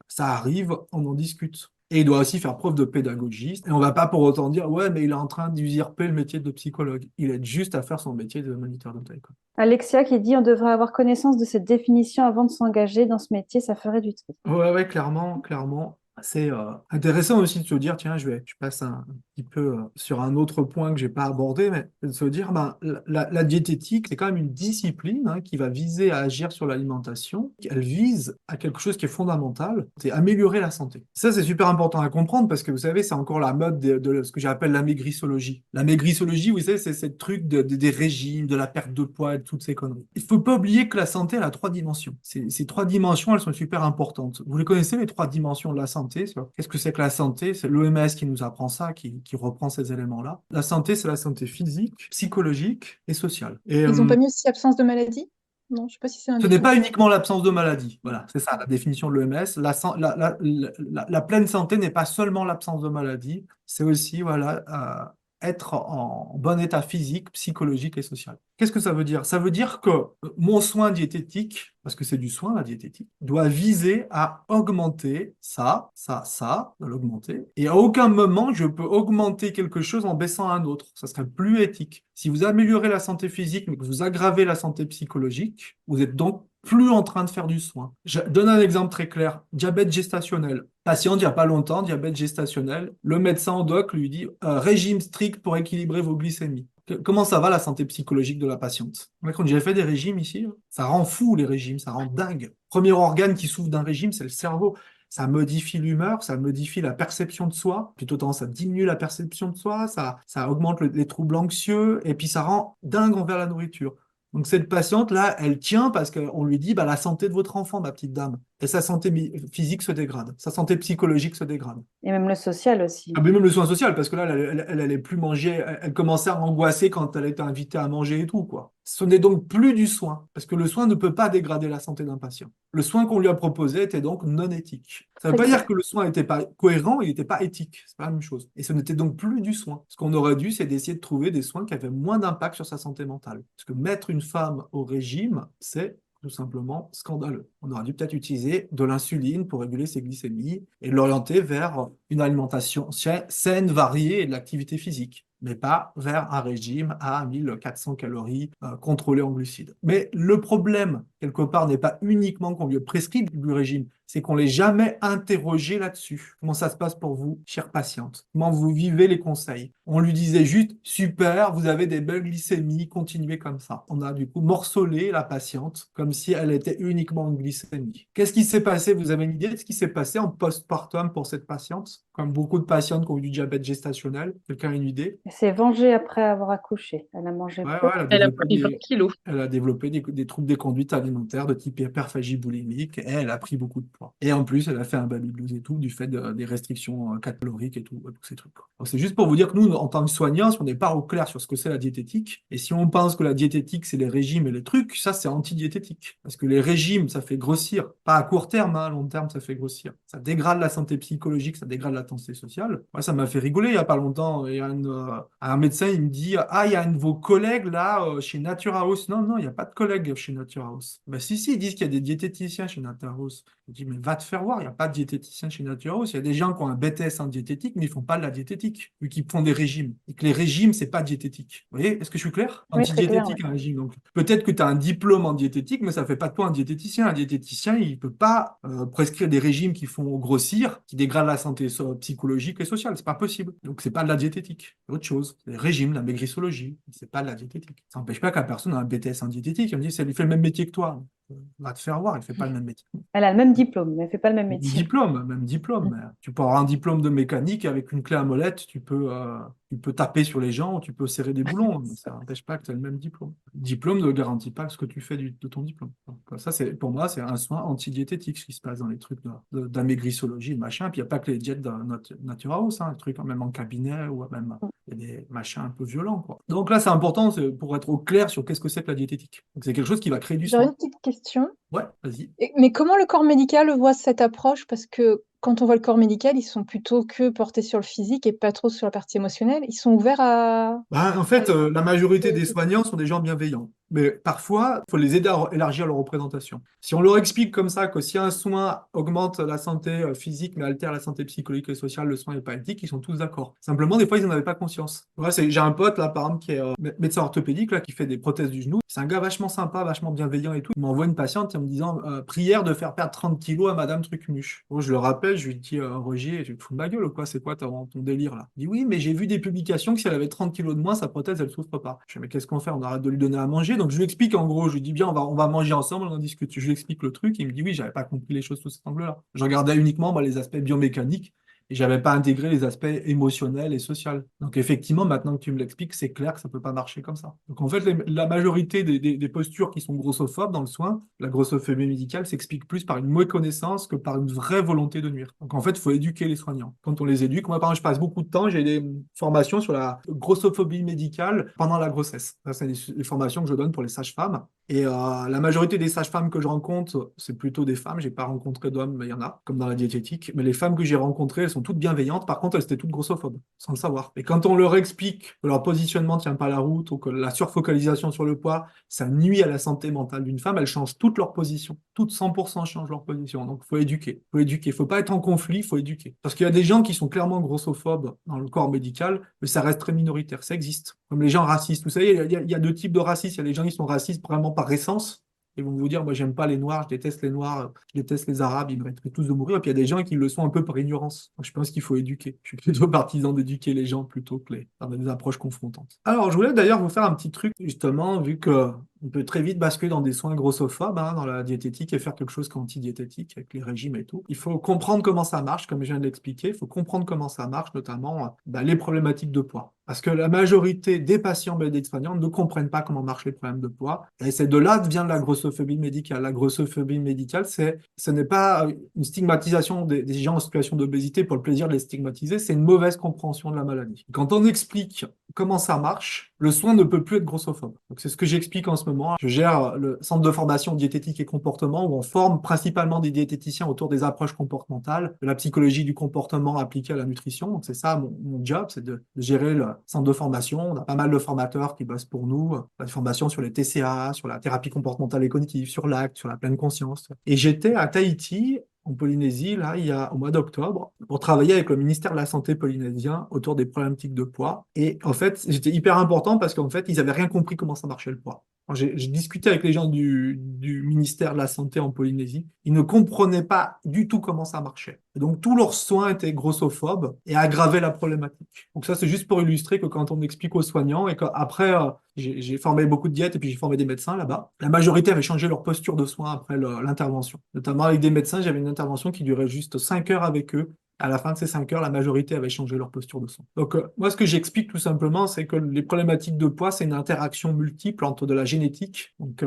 [SPEAKER 2] Ça arrive, on en discute. Et il doit aussi faire preuve de pédagogie. Et on ne va pas pour autant dire, ouais, mais il est en train d'usurper le métier de psychologue. Il aide juste à faire son métier de moniteur d'auto-école.
[SPEAKER 1] Alexia qui dit on devrait avoir connaissance de cette définition avant de s'engager dans ce métier, ça ferait du tri.
[SPEAKER 2] Ouais, ouais, clairement, clairement. C'est intéressant aussi de se dire, tiens, je passe un petit peu sur un autre point que j'ai pas abordé, mais de se dire, ben, la diététique, c'est quand même une discipline hein, qui va viser à agir sur l'alimentation. Elle vise à quelque chose qui est fondamental, c'est améliorer la santé. Ça, c'est super important à comprendre parce que vous savez, c'est encore la mode de ce que j'appelle la maigrissologie. La maigrissologie, vous savez, c'est ce truc des régimes, de la perte de poids et toutes ces conneries. Il faut pas oublier que la santé, elle a trois dimensions. Ces trois dimensions, elles sont super importantes. Vous les connaissez, les trois dimensions de la santé? Qu'est-ce que c'est que la santé? C'est l'OMS qui nous apprend ça, qui reprend ces éléments-là. La santé, c'est la santé physique, psychologique et sociale. Et
[SPEAKER 3] Ils n'ont pas mis aussi absence de maladie? Non, je sais pas si c'est
[SPEAKER 2] ce n'est
[SPEAKER 3] indiqué.
[SPEAKER 2] pas uniquement l'absence de maladie. Voilà, c'est ça la définition de l'OMS. La pleine santé n'est pas seulement l'absence de maladie, c'est aussi voilà, être en bon état physique, psychologique et social. Qu'est-ce que ça veut dire? Ça veut dire que mon soin diététique, parce que c'est du soin la diététique, doit viser à augmenter de l'augmenter. Et à aucun moment je peux augmenter quelque chose en baissant un autre. Ça serait plus éthique. Si vous améliorez la santé physique, mais que vous aggravez la santé psychologique, vous êtes donc plus en train de faire du soin. Je donne un exemple très clair. Diabète gestationnel. Patient il n'y a pas longtemps, diabète gestationnel. Le médecin en doc lui dit régime strict pour équilibrer vos glycémies. Comment ça va la santé psychologique de la patiente? Quand j'ai fait des régimes ici, ça rend fou les régimes, ça rend dingue. Premier organe qui souffre d'un régime, c'est le cerveau. Ça modifie l'humeur, ça modifie la perception de soi, plutôt tendance à diminuer la perception de soi, ça augmente les troubles anxieux, et puis ça rend dingue envers la nourriture. Donc cette patiente-là, elle tient parce qu'on lui dit bah, la santé de votre enfant, ma petite dame. Et sa santé physique se dégrade, sa santé psychologique se dégrade.
[SPEAKER 1] Et même le social aussi.
[SPEAKER 2] Ah, mais même le soin social, parce que là, elle allait plus manger, elle commençait à angoisser quand elle était invitée à manger et tout, quoi. Ce n'est donc plus du soin, parce que le soin ne peut pas dégrader la santé d'un patient. Le soin qu'on lui a proposé était donc non éthique. Ça ne veut
[SPEAKER 1] Très
[SPEAKER 2] pas
[SPEAKER 1] clair.
[SPEAKER 2] dire que le soin n'était pas cohérent, il n'était pas éthique. C'est pas la même chose. Et ce n'était donc plus du soin. Ce qu'on aurait dû, c'est d'essayer de trouver des soins qui avaient moins d'impact sur sa santé mentale. Parce que mettre une femme au régime, c'est tout simplement scandaleux. On aurait dû peut-être utiliser de l'insuline pour réguler ses glycémies et l'orienter vers une alimentation saine, variée et de l'activité physique, mais pas vers un régime à 1400 calories contrôlé en glucides. Mais le problème, quelque part, n'est pas uniquement qu'on lui prescrit du régime, c'est qu'on ne l'ait jamais interrogé là-dessus. Comment ça se passe pour vous, chère patiente? Comment vous vivez les conseils? On lui disait juste, super, vous avez des belles glycémies, continuez comme ça. On a du coup morcelé la patiente comme si elle était uniquement en glycémie. Qu'est-ce qui s'est passé? Vous avez une idée de ce qui s'est passé en postpartum pour cette patiente? Comme beaucoup de patientes qui ont eu du diabète gestationnel. Quelqu'un a une idée?
[SPEAKER 1] Elle s'est vengée après avoir accouché. Elle a mangé
[SPEAKER 2] Ouais,
[SPEAKER 1] peu.
[SPEAKER 2] ouais,
[SPEAKER 4] Elle a pris 20 kilos.
[SPEAKER 2] elle a développé des troubles des conduites alimentaires de type hyperphagie boulimique et elle a pris beaucoup de poids. Et en plus, elle a fait un baby blues et tout du fait des restrictions caloriques et tout, tous ces trucs, quoi. Donc, c'est juste pour vous dire que nous, en tant que soignants, si on n'est pas au clair sur ce que c'est la diététique, et si on pense que la diététique, c'est les régimes et les trucs, ça, c'est anti-diététique. Parce que les régimes, ça fait grossir. Pas à court terme, hein, à long terme, ça fait grossir. Ça dégrade la santé psychologique, ça dégrade la santé sociale. Moi, ça m'a fait rigoler il n'y a pas longtemps. Il y a un médecin, il me dit, ah, il y a un de vos collègues là chez Nature House. Non, non, il n'y a pas de collègues chez Nature House. Ben si, si, ils disent qu'il y a des diététiciens chez Nature House. Je dis, mais va te faire voir, il n'y a pas de diététicien chez Nature House. Il y a des gens qui ont un BTS en diététique, mais ils font pas de la diététique, vu qu'ils font des régimes. Et que les régimes, c'est pas diététique. Vous voyez, est-ce que je suis clair?
[SPEAKER 1] Oui, très clair,
[SPEAKER 2] Anti-diététique, un régime. Donc, peut-être que tu as un diplôme en diététique, mais ça fait pas de toi un diététicien. Un diététicien, il peut pas prescrire des régimes qui font grossir, qui dégradent la santé psychologique et sociale. C'est pas possible. Donc, c'est pas de la diététique. C'est autre chose. C'est des régimes, la maigrissologie. C'est pas de la diététique. Ça n'empêche pas qu'un personne a un BTS en diététique. Elle me dit, ça lui fait le même métier que toi. Va te faire voir, il fait pas le même métier.
[SPEAKER 1] Elle a le même diplôme, mais elle fait pas le même métier.
[SPEAKER 2] Diplôme, même diplôme. Tu peux avoir un diplôme de mécanique avec une clé à molette, tu peux taper sur les gens, tu peux serrer des boulons, mais ça n'empêche pas que tu as le même diplôme. Le diplôme ne garantit pas ce que tu fais de ton diplôme. Donc, ça, pour moi, c'est un soin anti-diététique, ce qui se passe dans les trucs d'amaigrissologie, machin. Puis il n'y a pas que les diètes de Nature House, hein, les trucs même en cabinet, ou même il y a des machins un peu violents, quoi. Donc là, c'est important pour être au clair sur qu'est-ce que c'est que la diététique. Donc c'est quelque chose qui va créer du
[SPEAKER 3] J'aurais
[SPEAKER 2] soin.
[SPEAKER 3] une petite question.
[SPEAKER 2] Ouais, vas-y.
[SPEAKER 3] Mais comment le corps médical voit cette approche? Parce que quand on voit le corps médical, ils sont plutôt que portés sur le physique et pas trop sur la partie émotionnelle. Ils sont ouverts à...
[SPEAKER 2] En fait, la majorité des soignants sont des gens bienveillants. Mais parfois, il faut les aider à élargir leur représentation. Si on leur explique comme ça que si un soin augmente la santé physique mais altère la santé psychologique et sociale, le soin n'est pas éthique, ils sont tous d'accord. Simplement, des fois, ils n'en avaient pas conscience. Ouais, j'ai un pote, là, par exemple, qui est médecin orthopédique, là, qui fait des prothèses du genou. C'est un gars vachement sympa, vachement bienveillant et tout. Il m'envoie une patiente en me disant prière de faire perdre 30 kilos à Madame Trucmuche. Bon, je le rappelle, je lui dis Roger, je te fous de ma gueule ou quoi? C'est quoi ton délire là? Il dit oui, mais j'ai vu des publications que si elle avait 30 kilos de moins, sa prothèse, elle souffre pas. Je dis mais qu'est-ce qu'on fait? On arrête de lui donner à manger. Donc je lui explique en gros, je lui dis bien, on va manger ensemble, on en discute. Je lui explique le truc. Il me dit oui, j'avais pas compris les choses sous cet angle-là. Je regardais uniquement les aspects biomécaniques. Et j'avais pas intégré les aspects émotionnels et sociaux. Donc effectivement, maintenant que tu me l'expliques, c'est clair que ça peut pas marcher comme ça. Donc en fait, la majorité des postures qui sont grossophobes dans le soin, la grossophobie médicale s'explique plus par une méconnaissance que par une vraie volonté de nuire. Donc en fait, il faut éduquer les soignants. Quand on les éduque, moi par exemple, je passe beaucoup de temps, j'ai des formations sur la grossophobie médicale pendant la grossesse. Ça, c'est des formations que je donne pour les sages-femmes. Et la majorité des sages-femmes que je rencontre, c'est plutôt des femmes. J'ai pas rencontré d'hommes, mais il y en a, comme dans la diététique. Mais les femmes que j'ai rencontrées, elles sont toutes bienveillantes. Par contre, elles étaient toutes grossophobes, sans le savoir. Et quand on leur explique que leur positionnement ne tient pas la route ou que la surfocalisation sur le poids, ça nuit à la santé mentale d'une femme, elles changent toute leur position. Toutes 100% changent leur position. Donc, il faut éduquer. Il faut éduquer. Il ne faut pas être en conflit, il faut éduquer. Parce qu'il y a des gens qui sont clairement grossophobes dans le corps médical, mais ça reste très minoritaire. Ça existe. Comme les gens racistes. Vous savez, il y a deux types de racistes. Il y a des gens qui sont racistes vraiment par essence. Ils vont vous dire, moi, j'aime pas les Noirs, je déteste les Noirs, je déteste les Arabes, ils mériteraient tous de mourir. Et puis, il y a des gens qui le sont un peu par ignorance. Donc, je pense qu'il faut éduquer. Je suis plutôt partisan d'éduquer les gens plutôt que par des approches confrontantes. Alors, je voulais d'ailleurs vous faire un petit truc, justement, vu que on peut très vite basculer dans des soins grossophobes, hein, dans la diététique et faire quelque chose qu'anti-diététique avec les régimes et tout. Il faut comprendre comment ça marche, comme je viens de l'expliquer. Il faut comprendre comment ça marche, notamment les problématiques de poids. Parce que la majorité des patients aides-soignants ne comprennent pas comment marchent les problèmes de poids. Et c'est de là que vient la grossophobie médicale. La grossophobie médicale, ce n'est pas une stigmatisation des gens en situation d'obésité pour le plaisir de les stigmatiser, c'est une mauvaise compréhension de la maladie. Quand on explique comment ça marche, le soin ne peut plus être grossophobe. Donc c'est ce que j'explique en ce moment. Je gère le centre de formation diététique et comportement où on forme principalement des diététiciens autour des approches comportementales, de la psychologie du comportement appliquée à la nutrition. Donc c'est ça mon job, c'est de gérer le centre de formation. On a pas mal de formateurs qui bossent pour nous, des formations sur les TCA, sur la thérapie comportementale et cognitive, sur l'acte, sur la pleine conscience. Et j'étais à Tahiti en Polynésie, là, au mois d'octobre, pour travailler avec le ministère de la Santé polynésien autour des problématiques de poids. Et en fait, c'était hyper important parce qu'en fait, ils n'avaient rien compris comment ça marchait le poids. J'ai discuté avec les gens du ministère de la Santé en Polynésie. Ils ne comprenaient pas du tout comment ça marchait. Et donc, tous leurs soins étaient grossophobes et aggravaient la problématique. Donc ça, c'est juste pour illustrer que quand on explique aux soignants et qu'après, j'ai formé beaucoup de diètes et puis j'ai formé des médecins là-bas, la majorité avait changé leur posture de soins après l'intervention. Notamment avec des médecins, j'avais une intervention qui durait juste 5 heures avec eux. À la fin de ces 5 heures, la majorité avait changé leur posture de soins. Donc, moi, ce que j'explique tout simplement, c'est que les problématiques de poids, c'est une interaction multiple entre de la génétique. Donc,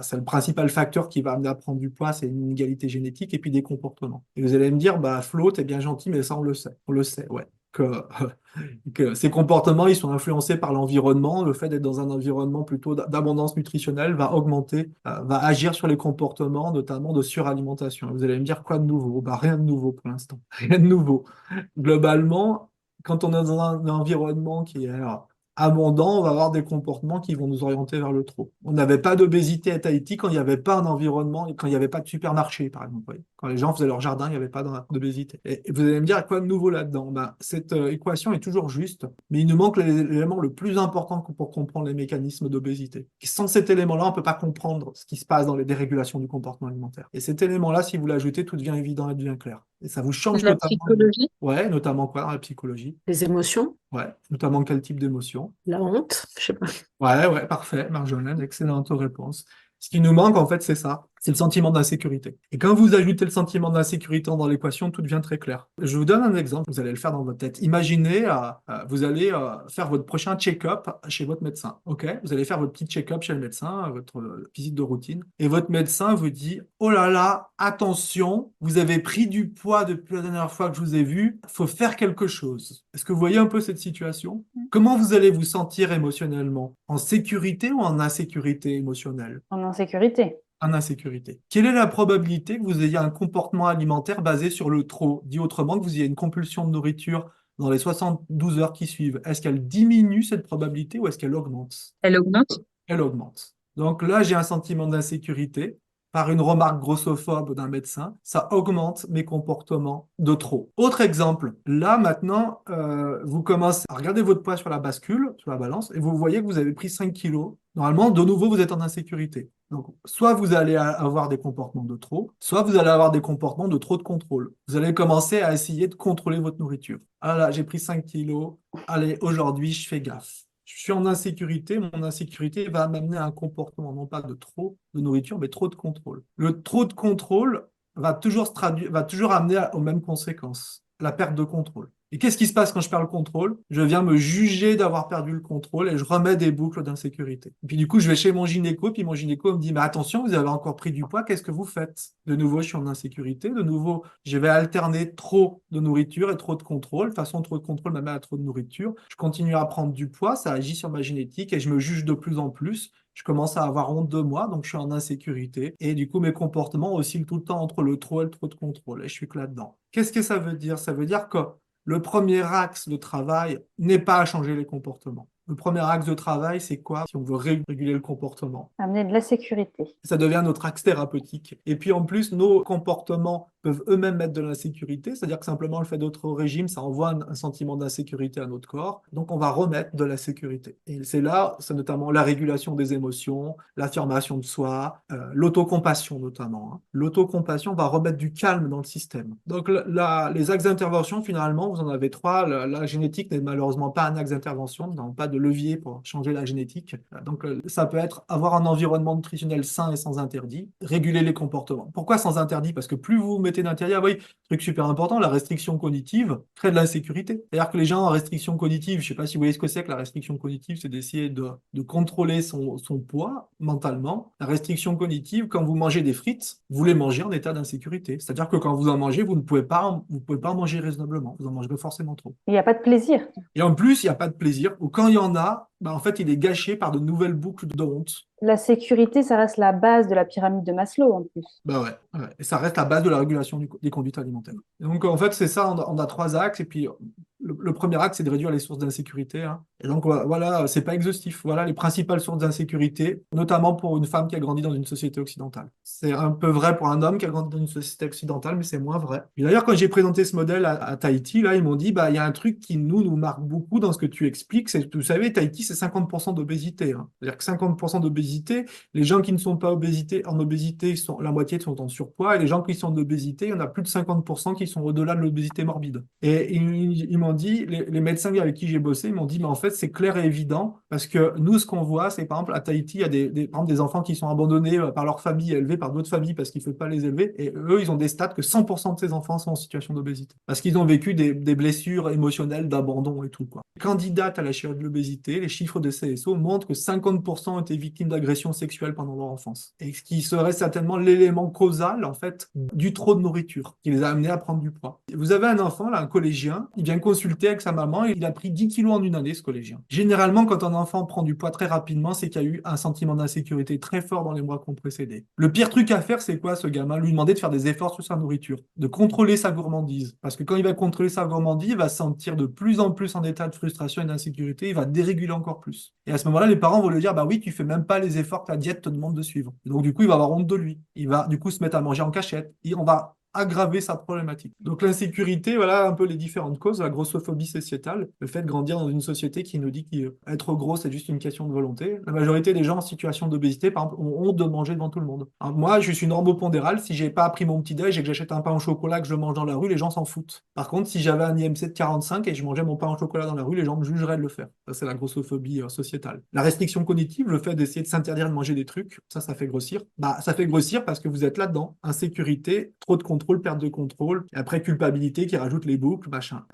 [SPEAKER 2] c'est le principal facteur qui va amener à prendre du poids, c'est une inégalité génétique, et puis des comportements. Et vous allez me dire, bah, Flo, t'es bien gentil, mais ça, on le sait. On le sait, ouais. Que ces comportements, ils sont influencés par l'environnement. Le fait d'être dans un environnement plutôt d'abondance nutritionnelle va augmenter, va agir sur les comportements, notamment de suralimentation. Vous allez me dire quoi de nouveau? Bah, rien de nouveau pour l'instant. Rien de nouveau. Globalement, quand on est dans un environnement qui est abondant, on va avoir des comportements qui vont nous orienter vers le trop. On n'avait pas d'obésité à Tahiti quand il n'y avait pas un environnement, quand il n'y avait pas de supermarché, par exemple. Vous voyez. Quand les gens faisaient leur jardin, il n'y avait pas d'obésité. Et vous allez me dire, quoi de nouveau là-dedans? Ben, cette équation est toujours juste, mais il nous manque l'élément le plus important pour comprendre les mécanismes d'obésité. Sans cet élément-là, on ne peut pas comprendre ce qui se passe dans les dérégulations du comportement alimentaire. Et cet élément-là, si vous l'ajoutez, tout devient évident et devient clair. Et ça vous change
[SPEAKER 4] La
[SPEAKER 2] totalement.
[SPEAKER 4] psychologie,
[SPEAKER 2] Ouais, notamment quoi dans la psychologie?
[SPEAKER 4] les émotions,
[SPEAKER 2] Ouais, notamment quel type d'émotion?
[SPEAKER 4] la honte, je sais pas.
[SPEAKER 2] Ouais, parfait, Marjolaine, excellente réponse. Ce qui nous manque, en fait, c'est ça, c'est le sentiment d'insécurité. Et quand vous ajoutez le sentiment d'insécurité dans l'équation, tout devient très clair. Je vous donne un exemple, vous allez le faire dans votre tête. Imaginez, vous allez faire votre prochain check-up chez votre médecin, ok? Vous allez faire votre petit check-up chez le médecin, votre visite de routine, et votre médecin vous dit, oh là là, attention, vous avez pris du poids depuis la dernière fois que je vous ai vu, il faut faire quelque chose. Est-ce que vous voyez un peu cette situation? Comment vous allez vous sentir émotionnellement? En sécurité ou en insécurité émotionnelle?
[SPEAKER 1] En insécurité.
[SPEAKER 2] En insécurité. Quelle est la probabilité que vous ayez un comportement alimentaire basé sur le trop? Dit autrement, que vous ayez une compulsion de nourriture dans les 72 heures qui suivent. Est-ce qu'elle diminue cette probabilité ou est-ce qu'elle augmente?
[SPEAKER 4] Elle augmente?
[SPEAKER 2] Elle augmente. Donc là, j'ai un sentiment d'insécurité par une remarque grossophobe d'un médecin, ça augmente mes comportements de trop. Autre exemple, là maintenant, vous commencez à regarder votre poids sur la bascule, sur la balance, et vous voyez que vous avez pris 5 kilos. Normalement, de nouveau, vous êtes en insécurité. Donc, soit vous allez avoir des comportements de trop, soit vous allez avoir des comportements de trop de contrôle. Vous allez commencer à essayer de contrôler votre nourriture. Ah là, j'ai pris 5 kilos, allez, aujourd'hui, je fais gaffe. Je suis en insécurité, mon insécurité va m'amener à un comportement, non pas de trop de nourriture, mais trop de contrôle. Le trop de contrôle va toujours amener aux mêmes conséquences, la perte de contrôle. Et qu'est-ce qui se passe quand je perds le contrôle? Je viens me juger d'avoir perdu le contrôle et je remets des boucles d'insécurité. Et puis du coup, je vais chez mon gynéco, puis mon gynéco me dit, mais attention, vous avez encore pris du poids, qu'est-ce que vous faites? De nouveau, je suis en insécurité, de nouveau, je vais alterner trop de nourriture et trop de contrôle. De toute façon, trop de contrôle m'amène à trop de nourriture. Je continue à prendre du poids, ça agit sur ma génétique et je me juge de plus en plus. Je commence à avoir honte de moi, donc je suis en insécurité. Et du coup, mes comportements oscillent tout le temps entre le trop et le trop de contrôle. Et je suis que là-dedans. Qu'est-ce que ça veut dire? Ça veut dire que le premier axe de travail n'est pas à changer les comportements. Le premier axe de travail, c'est quoi si on veut réguler le comportement?
[SPEAKER 1] Amener de la sécurité.
[SPEAKER 2] Ça devient notre axe thérapeutique. Et puis en plus, nos comportements peuvent eux-mêmes mettre de l'insécurité, c'est-à-dire que simplement le fait d'être au régime, ça envoie un sentiment d'insécurité à notre corps. Donc on va remettre de la sécurité. Et c'est là, c'est notamment la régulation des émotions, l'affirmation de soi, l'autocompassion notamment. Hein. L'autocompassion va remettre du calme dans le système. Donc les axes d'intervention, finalement, vous en avez 3. La génétique n'est malheureusement pas un axe d'intervention, nous n'avons pas de levier pour changer la génétique. Donc ça peut être avoir un environnement nutritionnel sain et sans interdit, réguler les comportements. Pourquoi sans interdit? Parce que plus vous mettez d'interdit, ah oui, truc super important, la restriction cognitive crée de l'insécurité. C'est-à-dire que les gens en restriction cognitive, je ne sais pas si vous voyez ce que c'est que la restriction cognitive, c'est d'essayer de contrôler son poids mentalement. La restriction cognitive, quand vous mangez des frites, vous les mangez en état d'insécurité. C'est-à-dire que quand vous en mangez, vous ne pouvez pas en manger raisonnablement. Vous en mangerez forcément trop.
[SPEAKER 1] Il n'y a pas de plaisir.
[SPEAKER 2] Et en plus, il n'y a pas de plaisir. Ou quand il y en a, bah, en fait, il est gâché par de nouvelles boucles de honte.
[SPEAKER 1] La sécurité, ça reste la base de la pyramide de Maslow en plus.
[SPEAKER 2] Bah ouais. Et ça reste la base de la régulation des conduites alimentaires. Et donc, en fait, c'est ça, on a 3 axes. Et puis, le premier axe, c'est de réduire les sources d'insécurité, hein. Et donc, voilà, c'est pas exhaustif. Voilà les principales sources d'insécurité, notamment pour une femme qui a grandi dans une société occidentale. C'est un peu vrai pour un homme qui a grandi dans une société occidentale, mais c'est moins vrai. Et d'ailleurs, quand j'ai présenté ce modèle à Tahiti, là, ils m'ont dit, bah, il y a un truc qui nous marque beaucoup dans ce que tu expliques, c'est que, vous savez, Tahiti, c'est 50% d'obésité, hein. C'est-à-dire que 50% d'obésité, les gens qui ne sont pas en obésité, la moitié sont en surpoids, et les gens qui sont en obésité, il y en a plus de 50% qui sont au-delà de l'obésité morbide. Et ils m'ont dit, les médecins avec qui j'ai bossé, ils m'ont dit, mais en fait, c'est clair et évident, parce que nous, ce qu'on voit, c'est par exemple, à Tahiti, il y a par exemple, des enfants qui sont abandonnés par leur famille, élevés par d'autres familles parce qu'il ne faut pas les élever, et eux, ils ont des stats que 100% de ces enfants sont en situation d'obésité, parce qu'ils ont vécu des blessures émotionnelles d'abandon et tout, quoi. Candidates à la chirurgie de l'obésité, les chiffres de CSO montrent que 50% ont été victimes d'agressions sexuelles pendant leur enfance, et ce qui serait certainement l'élément causal, en fait, du trop de nourriture, qui les a amenés à prendre du poids. Vous avez un enfant, là, un collégien, il vient consulter avec sa maman, et il a pris 10 kilos en une année, ce collégien. Généralement, quand un enfant prend du poids très rapidement, c'est qu'il y a eu un sentiment d'insécurité très fort dans les mois qui ont précédé. Le pire truc à faire, c'est quoi, ce gamin? Lui demander de faire des efforts sur sa nourriture, de contrôler sa gourmandise. Parce que quand il va contrôler sa gourmandise, il va se sentir de plus en plus en état de frustration et d'insécurité, il va déréguler encore plus. Et à ce moment-là, les parents vont lui dire, bah oui, tu fais même pas les efforts que la diète te demande de suivre. Et donc, du coup, il va avoir honte de lui. Il va, du coup, se mettre à manger en cachette. Et on va aggraver sa problématique. Donc l'insécurité, voilà un peu les différentes causes, la grossophobie sociétale, le fait de grandir dans une société qui nous dit qu'être gros, c'est juste une question de volonté. La majorité des gens en situation d'obésité, par exemple, ont honte de manger devant tout le monde. Alors, moi, je suis normopondéral, si j'ai pas appris mon petit-déj et que j'achète un pain au chocolat que je mange dans la rue, les gens s'en foutent. Par contre, si j'avais un IMC de 45 et je mangeais mon pain au chocolat dans la rue, les gens me jugeraient de le faire. Ça, c'est la grossophobie sociétale. La restriction cognitive, le fait d'essayer de s'interdire de manger des trucs, ça fait grossir. Bah, ça fait grossir parce que vous êtes là-dedans. Insécurité, trop de contrôle, perte de contrôle, et après culpabilité qui rajoute les boucles, machin.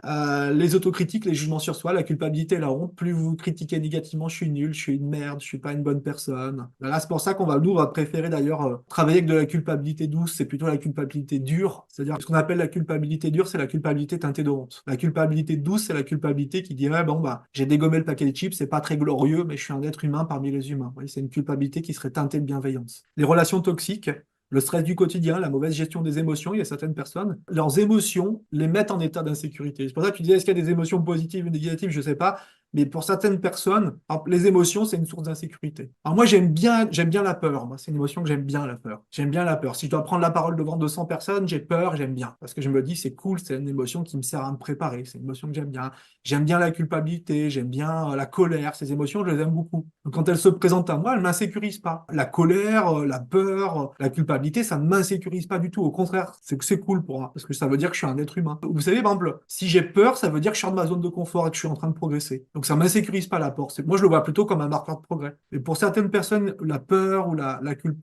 [SPEAKER 2] Les autocritiques, les jugements sur soi, la culpabilité et la honte, plus vous critiquez négativement, je suis nul, je suis une merde, je suis pas une bonne personne. Là, c'est pour ça nous, on va préférer d'ailleurs travailler avec de la culpabilité douce, c'est plutôt la culpabilité dure. C'est-à-dire ce qu'on appelle la culpabilité dure, c'est la culpabilité teintée de honte. La culpabilité douce, c'est la culpabilité qui dirait, bon, bah, j'ai dégommé le paquet de chips, c'est pas très glorieux, mais je suis un être humain parmi les humains. Vous voyez, c'est une culpabilité qui serait teintée de bienveillance. Les relations toxiques, le stress du quotidien, la mauvaise gestion des émotions, il y a certaines personnes, leurs émotions les mettent en état d'insécurité. C'est pour ça que tu disais, est-ce qu'il y a des émotions positives ou négatives? Je ne sais pas. Mais pour certaines personnes, les émotions, c'est une source d'insécurité. Alors moi, j'aime bien la peur. Moi, c'est une émotion que j'aime bien, la peur. J'aime bien la peur. Si je dois prendre la parole devant 200 personnes, j'ai peur, j'aime bien. Parce que je me dis, c'est cool, c'est une émotion qui me sert à me préparer. C'est une émotion que j'aime bien. J'aime bien la culpabilité, j'aime bien la colère. Ces émotions, je les aime beaucoup. Donc, quand elles se présentent à moi, elles ne m'insécurisent pas. La colère, la peur, la culpabilité, ça ne m'insécurise pas du tout. Au contraire, c'est que c'est cool pour moi. Parce que ça veut dire que je suis un être humain. Vous savez, par exemple, si j'ai peur, ça veut dire que je sors de ma zone de confort et que je suis en train de progresser. Donc, ça m'insécurise pas la peur. Moi, je le vois plutôt comme un marqueur de progrès. Et pour certaines personnes, la peur ou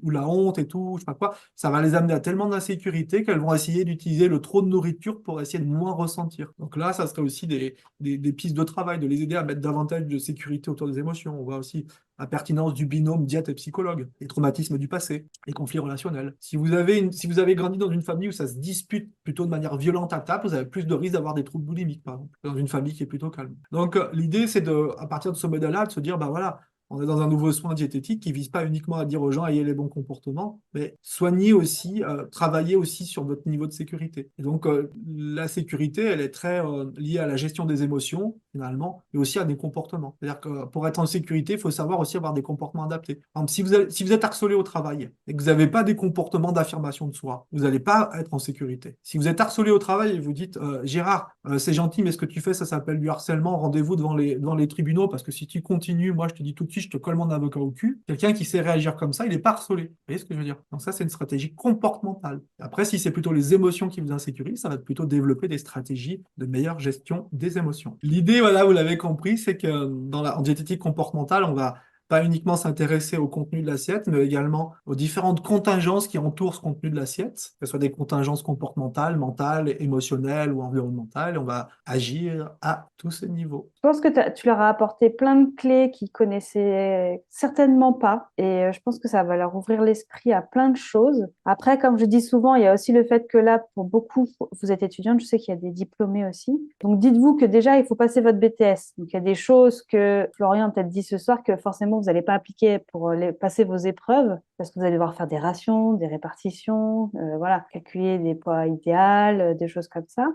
[SPEAKER 2] ou la honte et tout, je sais pas quoi, ça va les amener à tellement d'insécurité qu'elles vont essayer d'utiliser le trop de nourriture pour essayer de moins ressentir. Donc là, ça serait aussi des pistes de travail, de les aider à mettre davantage de sécurité autour des émotions. On voit aussi la pertinence du binôme diète et psychologue, les traumatismes du passé, les conflits relationnels. Si vous avez grandi dans une famille où ça se dispute plutôt de manière violente à table, vous avez plus de risques d'avoir des troubles boulimiques, par exemple, dans une famille qui est plutôt calme. Donc, l'idée, c'est à partir de ce modèle-là, de se dire, bah voilà, on est dans un nouveau soin diététique qui vise pas uniquement à dire aux gens ayez les bons comportements, mais soignez aussi, travaillez aussi sur votre niveau de sécurité. Et donc, la sécurité, elle est très liée à la gestion des émotions, finalement, et aussi à des comportements. C'est-à-dire que pour être en sécurité, il faut savoir aussi avoir des comportements adaptés. Par exemple, si vous êtes harcelé au travail et que vous n'avez pas des comportements d'affirmation de soi, vous n'allez pas être en sécurité. Si vous êtes harcelé au travail et vous dites Gérard, c'est gentil, mais ce que tu fais, ça s'appelle du harcèlement, rendez-vous devant les tribunaux, parce que si tu continues, moi je te dis tout de suite, je te colle mon avocat au cul. Quelqu'un qui sait réagir comme ça, il n'est pas harcelé. Vous voyez ce que je veux dire? Donc ça, c'est une stratégie comportementale. Après, si c'est plutôt les émotions qui vous insécurisent, ça va plutôt développer des stratégies de meilleure gestion des émotions. L'idée, voilà, vous l'avez compris, c'est que en diététique comportementale, on va pas uniquement s'intéresser au contenu de l'assiette, mais également aux différentes contingences qui entourent ce contenu de l'assiette, que ce soit des contingences comportementales, mentales, émotionnelles ou environnementales. On va agir à tous ces niveaux.
[SPEAKER 1] Je pense que tu leur as apporté plein de clés qu'ils connaissaient certainement pas. Et je pense que ça va leur ouvrir l'esprit à plein de choses. Après, comme je dis souvent, il y a aussi le fait que là, pour beaucoup, vous êtes étudiante, je sais qu'il y a des diplômés aussi. Donc, dites-vous que déjà, il faut passer votre BTS. Donc, il y a des choses que Florian a peut-être dit ce soir que forcément, vous n'allez pas appliquer pour passer vos épreuves parce que vous allez devoir faire des rations, des répartitions, voilà, calculer des poids idéaux, des choses comme ça.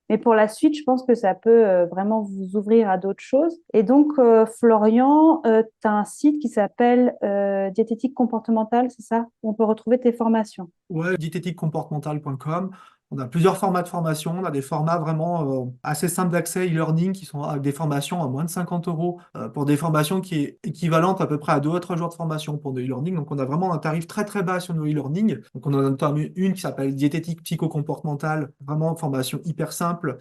[SPEAKER 1] Mais pour la suite, je pense que ça peut vraiment vous ouvrir à d'autres choses. Et donc, Florian, tu as un site qui s'appelle Diététique comportementale, c'est ça? Où on peut retrouver tes formations.
[SPEAKER 2] Ouais, diététiquecomportementale.com. On a plusieurs formats de formation. On a des formats vraiment assez simples d'accès, e-learning, qui sont avec des formations à moins de 50 euros pour des formations qui est équivalente à peu près à 2 à 3 jours de formation pour nos e-learning. Donc, on a vraiment un tarif très, très bas sur nos e-learning. Donc, on en a notamment une qui s'appelle diététique psycho-comportementale, vraiment formation hyper simple.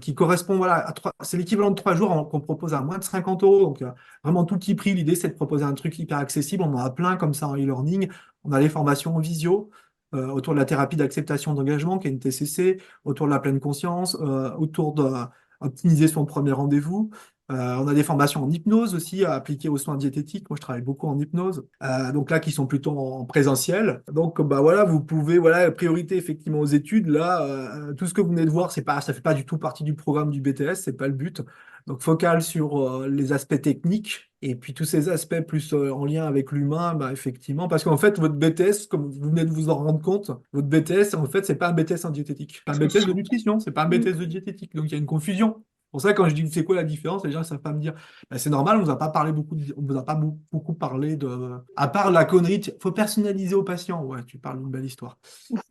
[SPEAKER 2] Qui correspond, voilà, c'est l'équivalent de 3 jours qu'on propose à moins de 50 euros. Donc, vraiment tout petit prix. L'idée, c'est de proposer un truc hyper accessible. On en a plein comme ça en e-learning. On a les formations en visio autour de la thérapie d'acceptation d'engagement, qui est une TCC, autour de la pleine conscience, autour d'optimiser son premier rendez-vous. On a des formations en hypnose aussi à appliquer aux soins diététiques. Moi, je travaille beaucoup en hypnose. Donc là, qui sont plutôt en présentiel. Donc, bah voilà, vous pouvez, voilà, priorité effectivement aux études. Là, tout ce que vous venez de voir, ça fait pas du tout partie du programme du BTS, c'est pas le but. Donc, focal sur les aspects techniques et puis tous ces aspects plus en lien avec l'humain, bah, effectivement. Parce qu'en fait, votre BTS, comme vous venez de vous en rendre compte, votre BTS, en fait, c'est pas un BTS en diététique. C'est un BTS de nutrition, c'est pas un BTS de diététique. Donc, il y a une confusion. C'est pour ça, quand je dis c'est quoi la différence, les gens ne savent pas me dire. Bah, c'est normal, on vous a pas parlé on vous a pas beaucoup parlé de. À part la connerie, faut personnaliser au patient. Ouais, tu parles d'une belle histoire.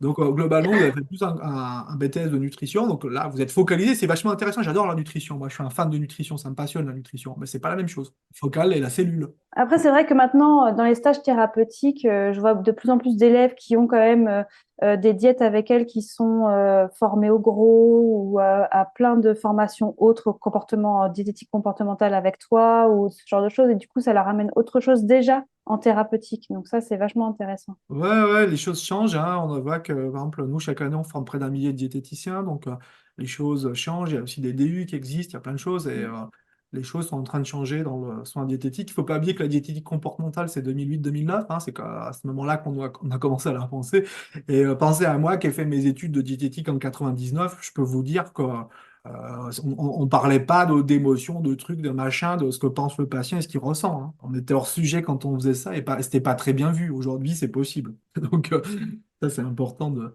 [SPEAKER 2] Donc, globalement, vous avez fait plus un BTS de nutrition. Donc là, vous êtes focalisé. C'est vachement intéressant. J'adore la nutrition. Moi, je suis un fan de nutrition. Ça me passionne, la nutrition. Mais c'est pas la même chose. Focal et la cellule.
[SPEAKER 1] Après, c'est vrai que maintenant, dans les stages thérapeutiques, je vois de plus en plus d'élèves qui ont quand même des diètes avec elles qui sont formées au gros ou à plein de formations autres, comportement diététique comportementale avec toi ou ce genre de choses. Et du coup, ça leur amène autre chose déjà en thérapeutique. Donc ça, c'est vachement intéressant.
[SPEAKER 2] Ouais, ouais, les choses changent, hein. On voit que, par exemple, nous, chaque année, on forme près d'un millier de diététiciens. Donc, les choses changent. Il y a aussi des DU qui existent. Il y a plein de choses. Et les choses sont en train de changer dans le soin diététique. Il ne faut pas oublier que la diététique comportementale, c'est 2008-2009. Hein. C'est à ce moment-là qu'on a commencé à la penser. Et pensez à moi qui ai fait mes études de diététique en 99. Je peux vous dire que on ne parlait pas d'émotions, de trucs, de machin, de ce que pense le patient et ce qu'il ressent. Hein. On était hors sujet quand on faisait ça et c'était pas très bien vu. Aujourd'hui, c'est possible. Donc, ça, c'est important de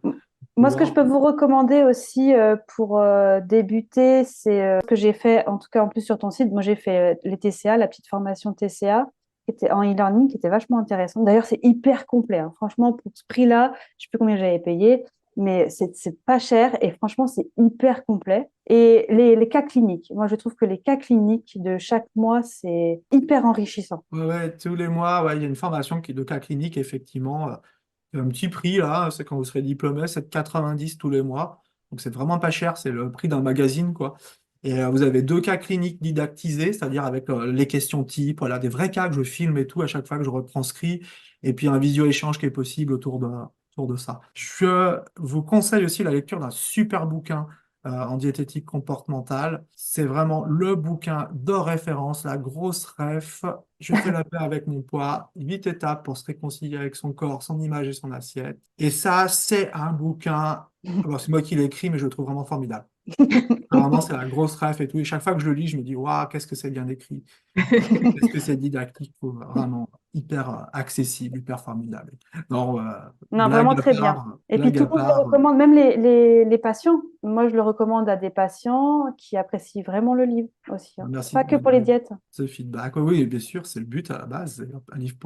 [SPEAKER 1] Moi, ce que je
[SPEAKER 2] pouvoir.
[SPEAKER 1] peux vous recommander aussi pour débuter, c'est ce que j'ai fait, en tout cas en plus sur ton site. Moi, j'ai fait les TCA, la petite formation TCA, qui était en e-learning, qui était vachement intéressante. D'ailleurs, c'est hyper complet. Hein. Franchement, pour ce prix-là, je ne sais plus combien j'avais payé, mais c'est pas cher et franchement, c'est hyper complet. Et les cas cliniques. Moi, je trouve que les cas cliniques de chaque mois, c'est hyper enrichissant.
[SPEAKER 2] Ouais, ouais, tous les mois, ouais, il y a une formation de cas clinique, effectivement. Il y a un petit prix, là, c'est quand vous serez diplômé, c'est de 90 tous les mois. Donc, c'est vraiment pas cher, c'est le prix d'un magazine, quoi. Et vous avez 2 cas cliniques didactisés, c'est-à-dire avec les questions types, voilà, des vrais cas que je filme et tout à chaque fois que je retranscris, et puis un visio-échange qui est possible autour de ça. Je vous conseille aussi la lecture d'un super bouquin en diététique comportementale. C'est vraiment le bouquin de référence, la grosse ref. Je fais la paix avec mon poids, 8 étapes pour se réconcilier avec son corps, son image et son assiette. Et ça, c'est un bouquin. Alors, c'est moi qui l'ai écrit, mais je le trouve vraiment formidable. Vraiment, c'est la grosse ref et tout. Et chaque fois que je le lis, je me dis, waouh, qu'est-ce que c'est bien écrit. Qu'est-ce que c'est didactique, vraiment hyper accessible, hyper formidable. Non,
[SPEAKER 1] Non, vraiment très bien. Et puis
[SPEAKER 2] blague
[SPEAKER 1] tout
[SPEAKER 2] à
[SPEAKER 1] le monde le
[SPEAKER 2] part.
[SPEAKER 1] recommande, même les patients. Moi, je le recommande à des patients qui apprécient vraiment le livre aussi. Hein.
[SPEAKER 2] Merci
[SPEAKER 1] Pas que pour les diètes.
[SPEAKER 2] ce feedback. Oui, oui, bien sûr, c'est le but à la base. C'est un livre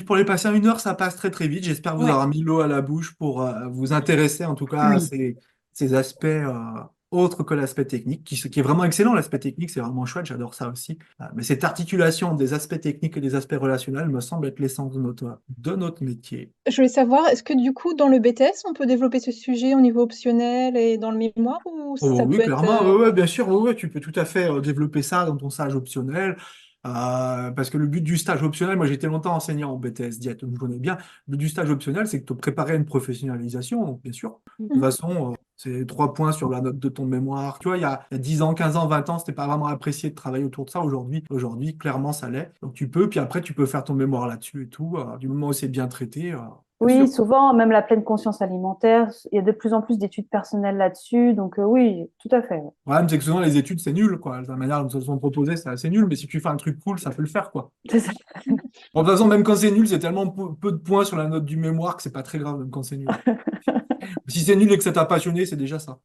[SPEAKER 2] pour les patients. 1 heure, ça passe très très vite. J'espère vous
[SPEAKER 1] Ouais.
[SPEAKER 2] avoir mis l'eau à la bouche pour vous intéresser en tout cas à
[SPEAKER 1] Oui.
[SPEAKER 2] ces aspects autres que l'aspect technique, qui est vraiment excellent. L'aspect technique, c'est vraiment chouette, j'adore ça aussi. Mais cette articulation des aspects techniques et des aspects relationnels me semble être l'essence de notre métier.
[SPEAKER 3] Je voulais savoir, est-ce que du coup, dans le BTS, on peut développer ce sujet au niveau optionnel et dans le mémoire ou
[SPEAKER 2] Oh
[SPEAKER 3] ça
[SPEAKER 2] oui,
[SPEAKER 3] peut être...
[SPEAKER 2] clairement, ouais, ouais, bien sûr, ouais, ouais, tu peux tout à fait développer ça dans ton stage optionnel. Parce que le but du stage optionnel, moi j'étais longtemps enseignant en BTS diète, donc je connais bien. Le but du stage optionnel, c'est que te préparer à une professionnalisation, donc bien sûr. De toute
[SPEAKER 3] Mhm.
[SPEAKER 2] façon, c'est 3 points sur la note de ton mémoire. Tu vois, il y a 10 ans, 15 ans, 20 ans, c'était pas vraiment apprécié de travailler autour de ça. Aujourd'hui, clairement, ça l'est. Donc tu peux, puis après, tu peux faire ton mémoire là-dessus et tout. Du moment où c'est bien traité, bien
[SPEAKER 1] Oui,
[SPEAKER 2] sûr.
[SPEAKER 1] souvent, même la pleine conscience alimentaire, il y a de plus en plus d'études personnelles là-dessus. Donc oui, tout à fait. Ouais.
[SPEAKER 2] Le problème, c'est que souvent, les études, c'est nul, quoi. La manière dont elles sont proposées, c'est assez nul, mais si tu fais un truc cool, ça peut le faire, quoi.
[SPEAKER 1] C'est ça.
[SPEAKER 2] Bon, de toute façon, même quand c'est nul, c'est tellement peu de points sur la note du mémoire que c'est pas très grave, même quand c'est nul. Si c'est nul et que ça t'a passionné, c'est déjà ça.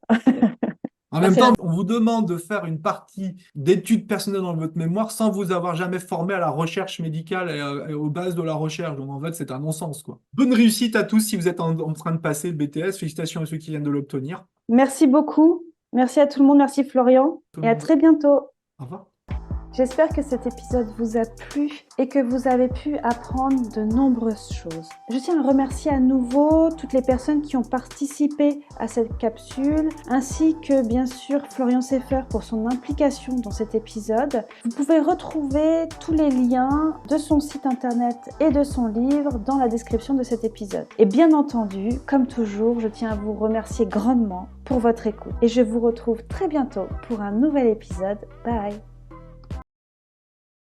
[SPEAKER 2] En
[SPEAKER 3] Bah,
[SPEAKER 2] même
[SPEAKER 3] c'est
[SPEAKER 2] temps,
[SPEAKER 3] la-
[SPEAKER 2] on vous demande de faire une partie d'études personnelles dans votre mémoire sans vous avoir jamais formé à la recherche médicale et aux bases de la recherche. Donc en fait, c'est un non-sens, quoi. Bonne réussite à tous si vous êtes en train de passer le BTS. Félicitations à ceux qui viennent de l'obtenir.
[SPEAKER 1] Merci beaucoup. Merci à tout le monde. Merci Florian.
[SPEAKER 2] Tout
[SPEAKER 1] Et
[SPEAKER 2] le
[SPEAKER 1] à
[SPEAKER 2] monde.
[SPEAKER 1] très bientôt.
[SPEAKER 2] Au revoir.
[SPEAKER 1] J'espère que cet épisode vous a plu et que vous avez pu apprendre de nombreuses choses. Je tiens à remercier à nouveau toutes les personnes qui ont participé à cette capsule, ainsi que bien sûr Florian Seffer pour son implication dans cet épisode. Vous pouvez retrouver tous les liens de son site internet et de son livre dans la description de cet épisode. Et bien entendu, comme toujours, je tiens à vous remercier grandement pour votre écoute. Et je vous retrouve très bientôt pour un nouvel épisode. Bye!